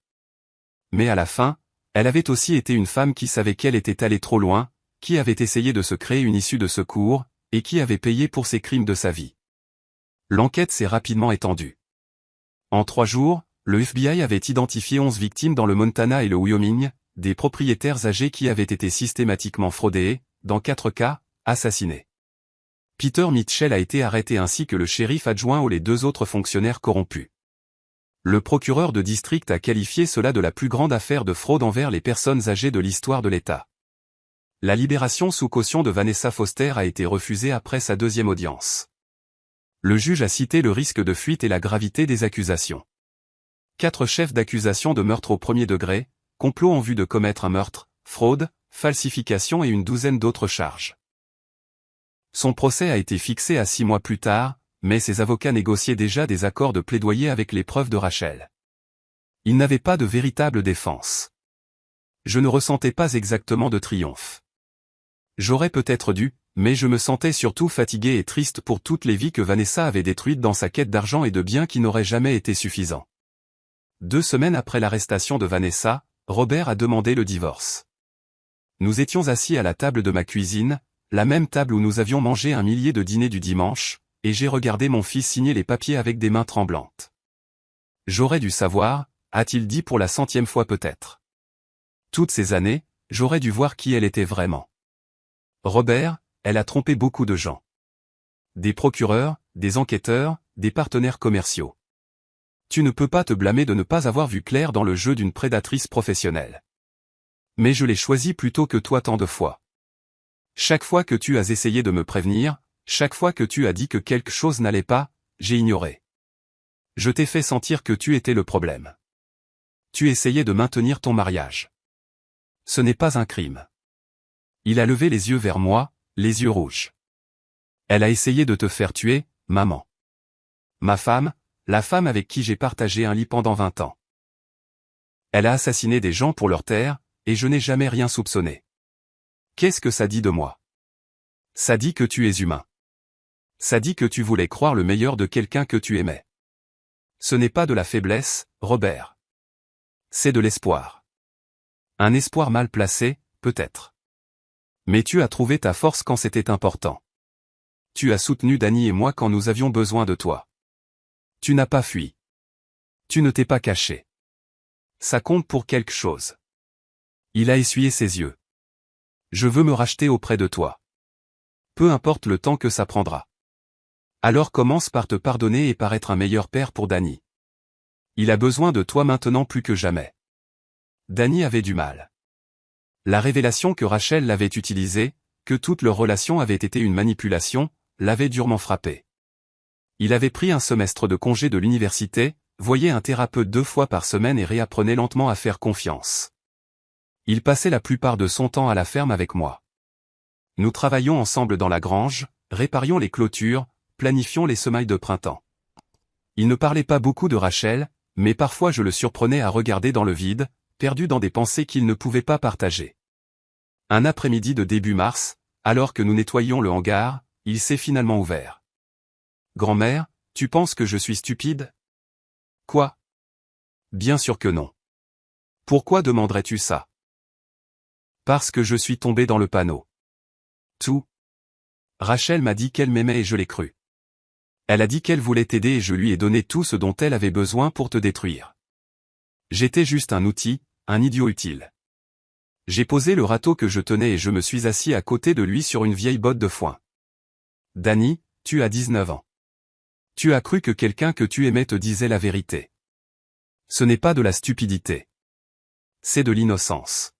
Mais à la fin, elle avait aussi été une femme qui savait qu'elle était allée trop loin, qui avait essayé de se créer une issue de secours, et qui avait payé pour ses crimes de sa vie. L'enquête s'est rapidement étendue. En 3 jours, le FBI avait identifié 11 victimes dans le Montana et le Wyoming, des propriétaires âgés qui avaient été systématiquement fraudés, dans 4 cas, assassinés. Peter Mitchell a été arrêté ainsi que le shérif adjoint ou les 2 autres fonctionnaires corrompus. Le procureur de district a qualifié cela de la plus grande affaire de fraude envers les personnes âgées de l'histoire de l'État. La libération sous caution de Vanessa Foster a été refusée après sa 2e audience. Le juge a cité le risque de fuite et la gravité des accusations. 4 chefs d'accusation de meurtre au premier degré, complot en vue de commettre un meurtre, fraude, falsification et une douzaine d'autres charges. Son procès a été fixé à 6 mois plus tard, mais ses avocats négociaient déjà des accords de plaidoyer avec les preuves de Rachel. Ils n'avaient pas de véritable défense. Je ne ressentais pas exactement de triomphe. J'aurais peut-être dû, mais je me sentais surtout fatigué et triste pour toutes les vies que Vanessa avait détruites dans sa quête d'argent et de biens qui n'auraient jamais été suffisants. 2 semaines après l'arrestation de Vanessa, Robert a demandé le divorce. Nous étions assis à la table de ma cuisine, la même table où nous avions mangé un millier de dîners du dimanche, et j'ai regardé mon fils signer les papiers avec des mains tremblantes. J'aurais dû savoir, a-t-il dit pour la 100e fois peut-être. Toutes ces années, j'aurais dû voir qui elle était vraiment. Robert, elle a trompé beaucoup de gens. Des procureurs, des enquêteurs, des partenaires commerciaux. Tu ne peux pas te blâmer de ne pas avoir vu clair dans le jeu d'une prédatrice professionnelle. Mais je l'ai choisi plutôt que toi tant de fois. Chaque fois que tu as essayé de me prévenir, chaque fois que tu as dit que quelque chose n'allait pas, j'ai ignoré. Je t'ai fait sentir que tu étais le problème. Tu essayais de maintenir ton mariage. Ce n'est pas un crime. Il a levé les yeux vers moi, les yeux rouges. Elle a essayé de te faire tuer, maman. Ma femme, la femme avec qui j'ai partagé un lit pendant 20 ans. Elle a assassiné des gens pour leur terre, et je n'ai jamais rien soupçonné. Qu'est-ce que ça dit de moi? Ça dit que tu es humain. Ça dit que tu voulais croire le meilleur de quelqu'un que tu aimais. Ce n'est pas de la faiblesse, Robert. C'est de l'espoir. Un espoir mal placé, peut-être. Mais tu as trouvé ta force quand c'était important. Tu as soutenu Danny et moi quand nous avions besoin de toi. Tu n'as pas fui. Tu ne t'es pas caché. Ça compte pour quelque chose. Il a essuyé ses yeux. Je veux me racheter auprès de toi. Peu importe le temps que ça prendra. Alors commence par te pardonner et par être un meilleur père pour Danny. Il a besoin de toi maintenant plus que jamais. Danny avait du mal. La révélation que Rachel l'avait utilisé, que toute leur relation avait été une manipulation, l'avait durement frappé. Il avait pris un semestre de congé de l'université, voyait un thérapeute 2 fois par semaine et réapprenait lentement à faire confiance. Il passait la plupart de son temps à la ferme avec moi. Nous travaillions ensemble dans la grange, réparions les clôtures, planifions les semailles de printemps. Il ne parlait pas beaucoup de Rachel, mais parfois je le surprenais à regarder dans le vide, perdu dans des pensées qu'il ne pouvait pas partager. Un après-midi de début mars, alors que nous nettoyions le hangar, il s'est finalement ouvert. Grand-mère, tu penses que je suis stupide? Quoi? Bien sûr que non. Pourquoi demanderais-tu ça? Parce que je suis tombé dans le panneau. Tout. Rachel m'a dit qu'elle m'aimait et je l'ai cru. Elle a dit qu'elle voulait t'aider et je lui ai donné tout ce dont elle avait besoin pour te détruire. J'étais juste un outil, un idiot utile. J'ai posé le râteau que je tenais et je me suis assis à côté de lui sur une vieille botte de foin. Danny, tu as 19 ans. Tu as cru que quelqu'un que tu aimais te disait la vérité. Ce n'est pas de la stupidité. C'est de l'innocence.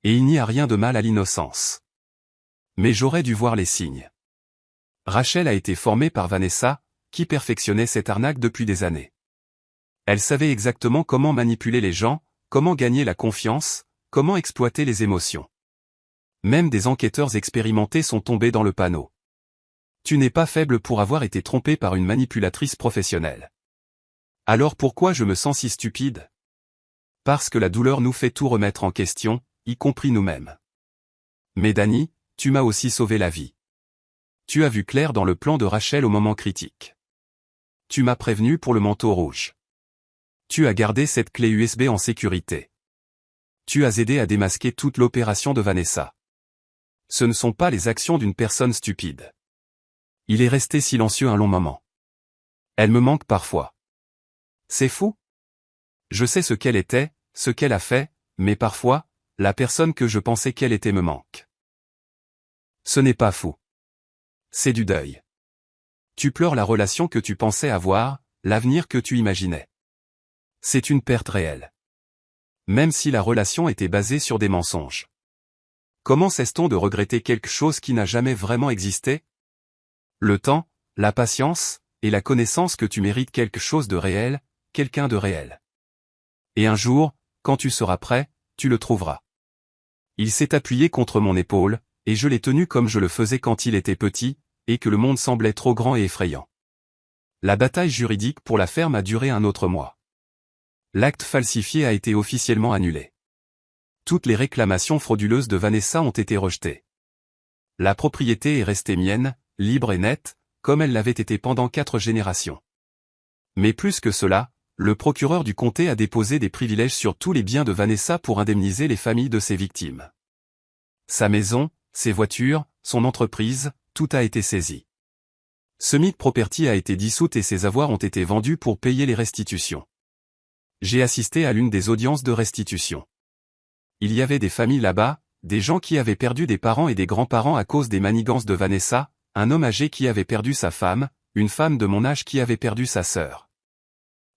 Et il n'y a rien de mal à l'innocence. Mais j'aurais dû voir les signes. Rachel a été formée par Vanessa, qui perfectionnait cette arnaque depuis des années. Elle savait exactement comment manipuler les gens, comment gagner la confiance, comment exploiter les émotions. Même des enquêteurs expérimentés sont tombés dans le panneau. Tu n'es pas faible pour avoir été trompé par une manipulatrice professionnelle. Alors pourquoi je me sens si stupide? Parce que la douleur nous fait tout remettre en question, y compris nous-mêmes. Mais Danny, tu m'as aussi sauvé la vie. Tu as vu clair dans le plan de Rachel au moment critique. Tu m'as prévenu pour le manteau rouge. Tu as gardé cette clé USB en sécurité. Tu as aidé à démasquer toute l'opération de Vanessa. Ce ne sont pas les actions d'une personne stupide. Il est resté silencieux un long moment. Elle me manque parfois. C'est fou. Je sais ce qu'elle était, ce qu'elle a fait, mais parfois, la personne que je pensais qu'elle était me manque. Ce n'est pas fou. C'est du deuil. Tu pleures la relation que tu pensais avoir, l'avenir que tu imaginais. C'est une perte réelle. Même si la relation était basée sur des mensonges. Comment cesse-t-on de regretter quelque chose qui n'a jamais vraiment existé? Le temps, la patience, et la connaissance que tu mérites quelque chose de réel, quelqu'un de réel. Et un jour, quand tu seras prêt, tu le trouveras. Il s'est appuyé contre mon épaule, et je l'ai tenu comme je le faisais quand il était petit, et que le monde semblait trop grand et effrayant. La bataille juridique pour la ferme a duré un autre mois. L'acte falsifié a été officiellement annulé. Toutes les réclamations frauduleuses de Vanessa ont été rejetées. La propriété est restée mienne, libre et nette, comme elle l'avait été pendant 4 générations. Mais plus que cela, le procureur du comté a déposé des privilèges sur tous les biens de Vanessa pour indemniser les familles de ses victimes. Sa maison, ses voitures, son entreprise, tout a été saisi. Summit Property a été dissoute et ses avoirs ont été vendus pour payer les restitutions. J'ai assisté à l'une des audiences de restitution. Il y avait des familles là-bas, des gens qui avaient perdu des parents et des grands-parents à cause des manigances de Vanessa, un homme âgé qui avait perdu sa femme, une femme de mon âge qui avait perdu sa sœur.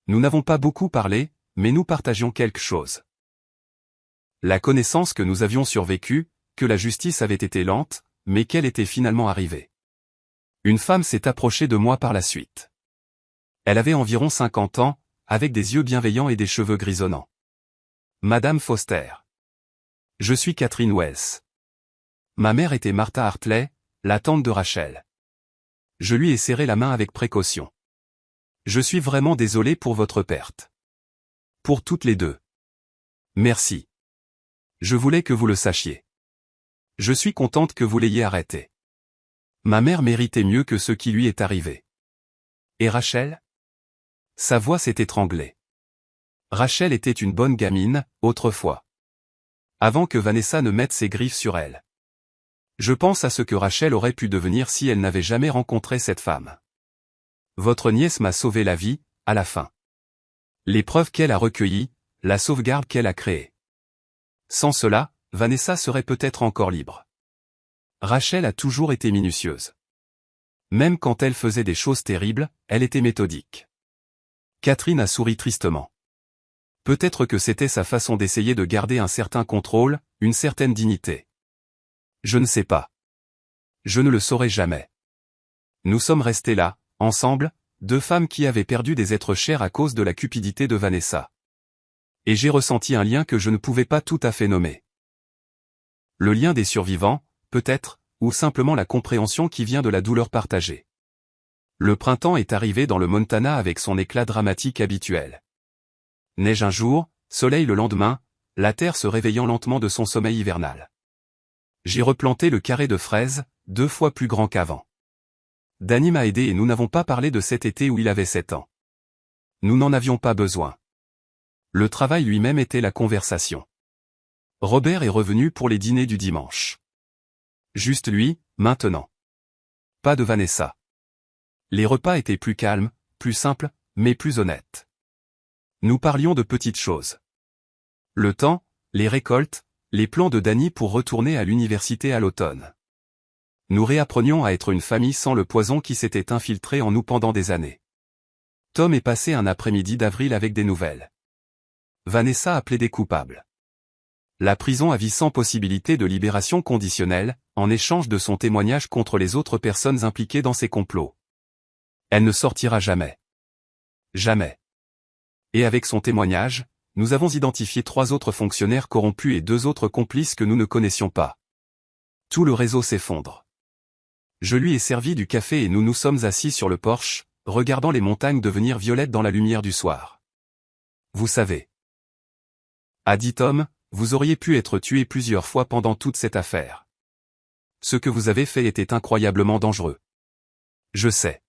Nous n'avons pas beaucoup parlé, mais nous partagions quelque chose. La connaissance que nous avions survécu, que la justice avait été lente, mais qu'elle était finalement arrivée. Une femme s'est approchée de moi par la suite. Elle avait environ 50 ans, avec des yeux bienveillants et des cheveux grisonnants. Madame Foster. Je suis Catherine Wells. Ma mère était Martha Hartley, la tante de Rachel. Je lui ai serré la main avec précaution. Je suis vraiment désolé pour votre perte. Pour toutes les deux. Merci. Je voulais que vous le sachiez. Je suis contente que vous l'ayez arrêté. Ma mère méritait mieux que ce qui lui est arrivé. Et Rachel? Sa voix s'est étranglée. Rachel était une bonne gamine, autrefois. Avant que Vanessa ne mette ses griffes sur elle. Je pense à ce que Rachel aurait pu devenir si elle n'avait jamais rencontré cette femme. Votre nièce m'a sauvé la vie, à la fin. Les preuves qu'elle a recueillies, la sauvegarde qu'elle a créée. Sans cela, Vanessa serait peut-être encore libre. Rachel a toujours été minutieuse. Même quand elle faisait des choses terribles, elle était méthodique. Catherine a souri tristement. Peut-être que c'était sa façon d'essayer de garder un certain contrôle, une certaine dignité. Je ne sais pas. Je ne le saurai jamais. Nous sommes restés là, ensemble, 2 femmes qui avaient perdu des êtres chers à cause de la cupidité de Vanessa. Et j'ai ressenti un lien que je ne pouvais pas tout à fait nommer. Le lien des survivants, peut-être, ou simplement la compréhension qui vient de la douleur partagée. Le printemps est arrivé dans le Montana avec son éclat dramatique habituel. Neige un jour, soleil le lendemain, la terre se réveillant lentement de son sommeil hivernal. J'ai replanté le carré de fraises, 2 fois plus grand qu'avant. Danny m'a aidé et nous n'avons pas parlé de cet été où il avait 7 ans. Nous n'en avions pas besoin. Le travail lui-même était la conversation. Robert est revenu pour les dîners du dimanche. Juste lui, maintenant. Pas de Vanessa. Les repas étaient plus calmes, plus simples, mais plus honnêtes. Nous parlions de petites choses. Le temps, les récoltes, les plans de Danny pour retourner à l'université à l'automne. Nous réapprenions à être une famille sans le poison qui s'était infiltré en nous pendant des années. Tom est passé un après-midi d'avril avec des nouvelles. Vanessa a plaidé coupable. La prison à vie sans possibilité de libération conditionnelle, en échange de son témoignage contre les autres personnes impliquées dans ces complots. Elle ne sortira jamais. Jamais. Et avec son témoignage, nous avons identifié 3 autres fonctionnaires corrompus et 2 autres complices que nous ne connaissions pas. Tout le réseau s'effondre. Je lui ai servi du café et nous nous sommes assis sur le porche, regardant les montagnes devenir violettes dans la lumière du soir. Vous savez. A dit Tom, vous auriez pu être tué plusieurs fois pendant toute cette affaire. Ce que vous avez fait était incroyablement dangereux. Je sais.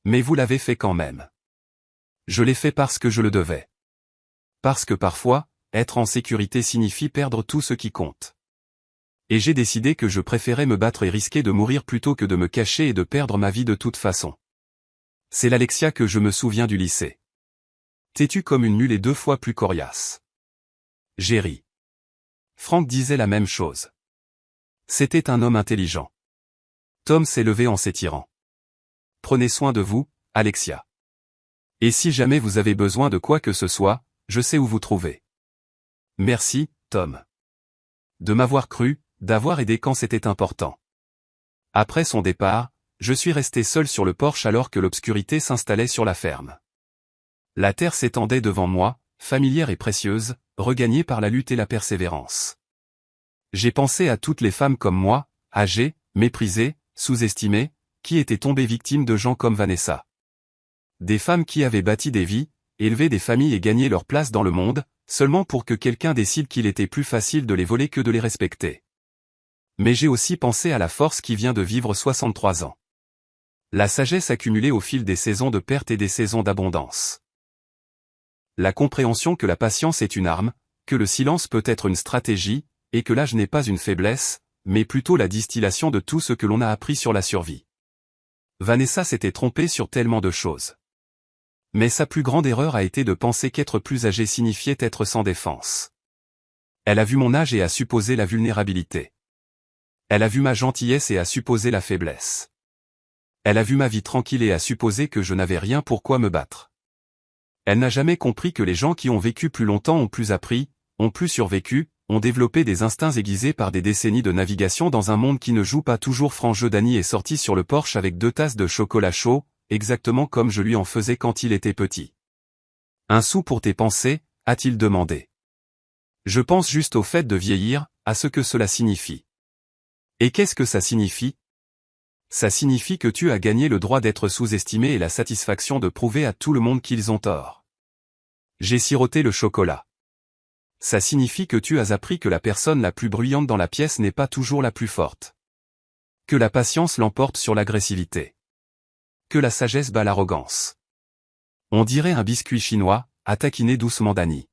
Mais vous l'avez fait quand même. Je l'ai fait parce que je le devais. Parce que parfois, être en sécurité signifie perdre tout ce qui compte. Et j'ai décidé que je préférais me battre et risquer de mourir plutôt que de me cacher et de perdre ma vie de toute façon. C'est l'Alexia que je me souviens du lycée. Têtue comme une mule et 2 fois plus coriace. J'ai ri. Frank disait la même chose. C'était un homme intelligent. Tom s'est levé en s'étirant. Prenez soin de vous, Alexia. Et si jamais vous avez besoin de quoi que ce soit, je sais où vous trouver. Merci, Tom. De m'avoir cru, d'avoir aidé quand c'était important. Après son départ, je suis resté seul sur le porche alors que l'obscurité s'installait sur la ferme. La terre s'étendait devant moi, familière et précieuse, regagnée par la lutte et la persévérance. J'ai pensé à toutes les femmes comme moi, âgées, méprisées, sous-estimées, qui étaient tombées victimes de gens comme Vanessa. Des femmes qui avaient bâti des vies, élevé des familles et gagné leur place dans le monde, seulement pour que quelqu'un décide qu'il était plus facile de les voler que de les respecter. Mais j'ai aussi pensé à la force qui vient de vivre 63 ans. La sagesse accumulée au fil des saisons de perte et des saisons d'abondance. La compréhension que la patience est une arme, que le silence peut être une stratégie, et que l'âge n'est pas une faiblesse, mais plutôt la distillation de tout ce que l'on a appris sur la survie. Vanessa s'était trompée sur tellement de choses. Mais sa plus grande erreur a été de penser qu'être plus âgé signifiait être sans défense. Elle a vu mon âge et a supposé la vulnérabilité. Elle a vu ma gentillesse et a supposé la faiblesse. Elle a vu ma vie tranquille et a supposé que je n'avais rien pour quoi me battre. Elle n'a jamais compris que les gens qui ont vécu plus longtemps ont plus appris, ont plus survécu, ont développé des instincts aiguisés par des décennies de navigation dans un monde qui ne joue pas toujours franc jeu. Danny est sorti sur le porche avec 2 tasses de chocolat chaud, exactement comme je lui en faisais quand il était petit. Un sou pour tes pensées, a-t-il demandé. Je pense juste au fait de vieillir, à ce que cela signifie. Et qu'est-ce que ça signifie? Ça signifie que tu as gagné le droit d'être sous-estimé et la satisfaction de prouver à tout le monde qu'ils ont tort. J'ai siroté le chocolat. Ça signifie que tu as appris que la personne la plus bruyante dans la pièce n'est pas toujours la plus forte. Que la patience l'emporte sur l'agressivité. Que la sagesse bat l'arrogance. On dirait un biscuit chinois, a taquiné doucement Danny.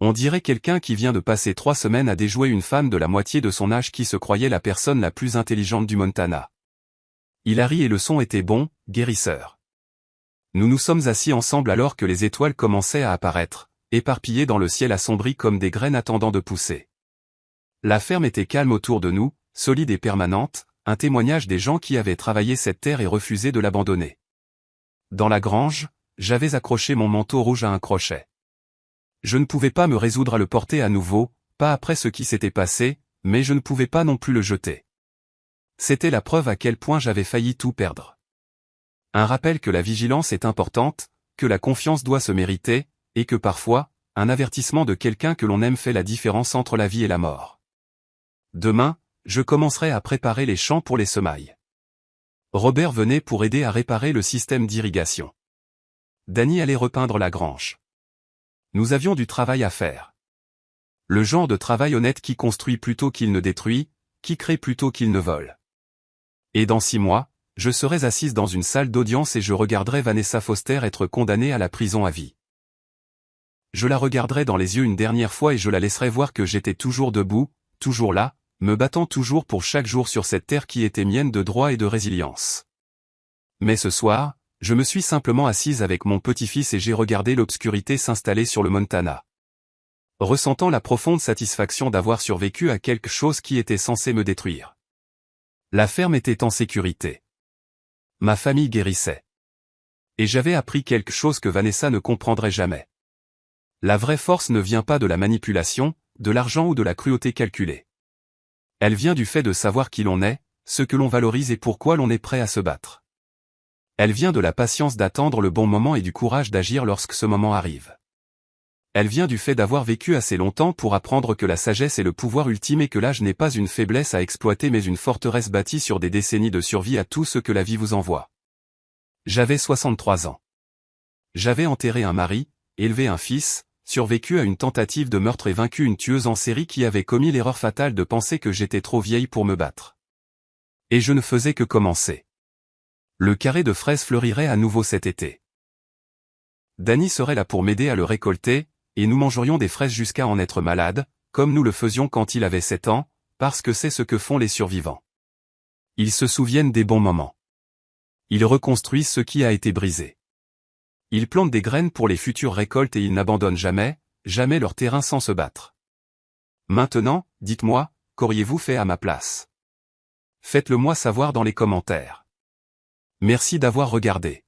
On dirait quelqu'un qui vient de passer 3 semaines à déjouer une femme de la moitié de son âge qui se croyait la personne la plus intelligente du Montana. Il a ri et le son était bon, guérisseur. Nous nous sommes assis ensemble alors que les étoiles commençaient à apparaître, éparpillées dans le ciel assombri comme des graines attendant de pousser. La ferme était calme autour de nous, solide et permanente, un témoignage des gens qui avaient travaillé cette terre et refusé de l'abandonner. Dans la grange, j'avais accroché mon manteau rouge à un crochet. Je ne pouvais pas me résoudre à le porter à nouveau, pas après ce qui s'était passé, mais je ne pouvais pas non plus le jeter. C'était la preuve à quel point j'avais failli tout perdre. Un rappel que la vigilance est importante, que la confiance doit se mériter, et que parfois, un avertissement de quelqu'un que l'on aime fait la différence entre la vie et la mort. Demain, je commencerai à préparer les champs pour les semailles. Robert venait pour aider à réparer le système d'irrigation. Danny allait repeindre la grange. Nous avions du travail à faire. Le genre de travail honnête qui construit plutôt qu'il ne détruit, qui crée plutôt qu'il ne vole. Et dans 6 mois, je serais assise dans une salle d'audience et je regarderais Vanessa Foster être condamnée à la prison à vie. Je la regarderais dans les yeux une dernière fois et je la laisserais voir que j'étais toujours debout, toujours là, me battant toujours pour chaque jour sur cette terre qui était mienne de droit et de résilience. Mais ce soir, je me suis simplement assise avec mon petit-fils et j'ai regardé l'obscurité s'installer sur le Montana. Ressentant la profonde satisfaction d'avoir survécu à quelque chose qui était censé me détruire. La ferme était en sécurité. Ma famille guérissait. Et j'avais appris quelque chose que Vanessa ne comprendrait jamais. La vraie force ne vient pas de la manipulation, de l'argent ou de la cruauté calculée. Elle vient du fait de savoir qui l'on est, ce que l'on valorise et pourquoi l'on est prêt à se battre. Elle vient de la patience d'attendre le bon moment et du courage d'agir lorsque ce moment arrive. Elle vient du fait d'avoir vécu assez longtemps pour apprendre que la sagesse est le pouvoir ultime et que l'âge n'est pas une faiblesse à exploiter mais une forteresse bâtie sur des décennies de survie à tout ce que la vie vous envoie. J'avais 63 ans. J'avais enterré un mari, élevé un fils, survécu à une tentative de meurtre et vaincu une tueuse en série qui avait commis l'erreur fatale de penser que j'étais trop vieille pour me battre. Et je ne faisais que commencer. Le carré de fraises fleurirait à nouveau cet été. Danny serait là pour m'aider à le récolter, et nous mangerions des fraises jusqu'à en être malades, comme nous le faisions quand il avait 7 ans, parce que c'est ce que font les survivants. Ils se souviennent des bons moments. Ils reconstruisent ce qui a été brisé. Ils plantent des graines pour les futures récoltes et ils n'abandonnent jamais, jamais leur terrain sans se battre. Maintenant, dites-moi, qu'auriez-vous fait à ma place? Faites-le moi savoir dans les commentaires. Merci d'avoir regardé.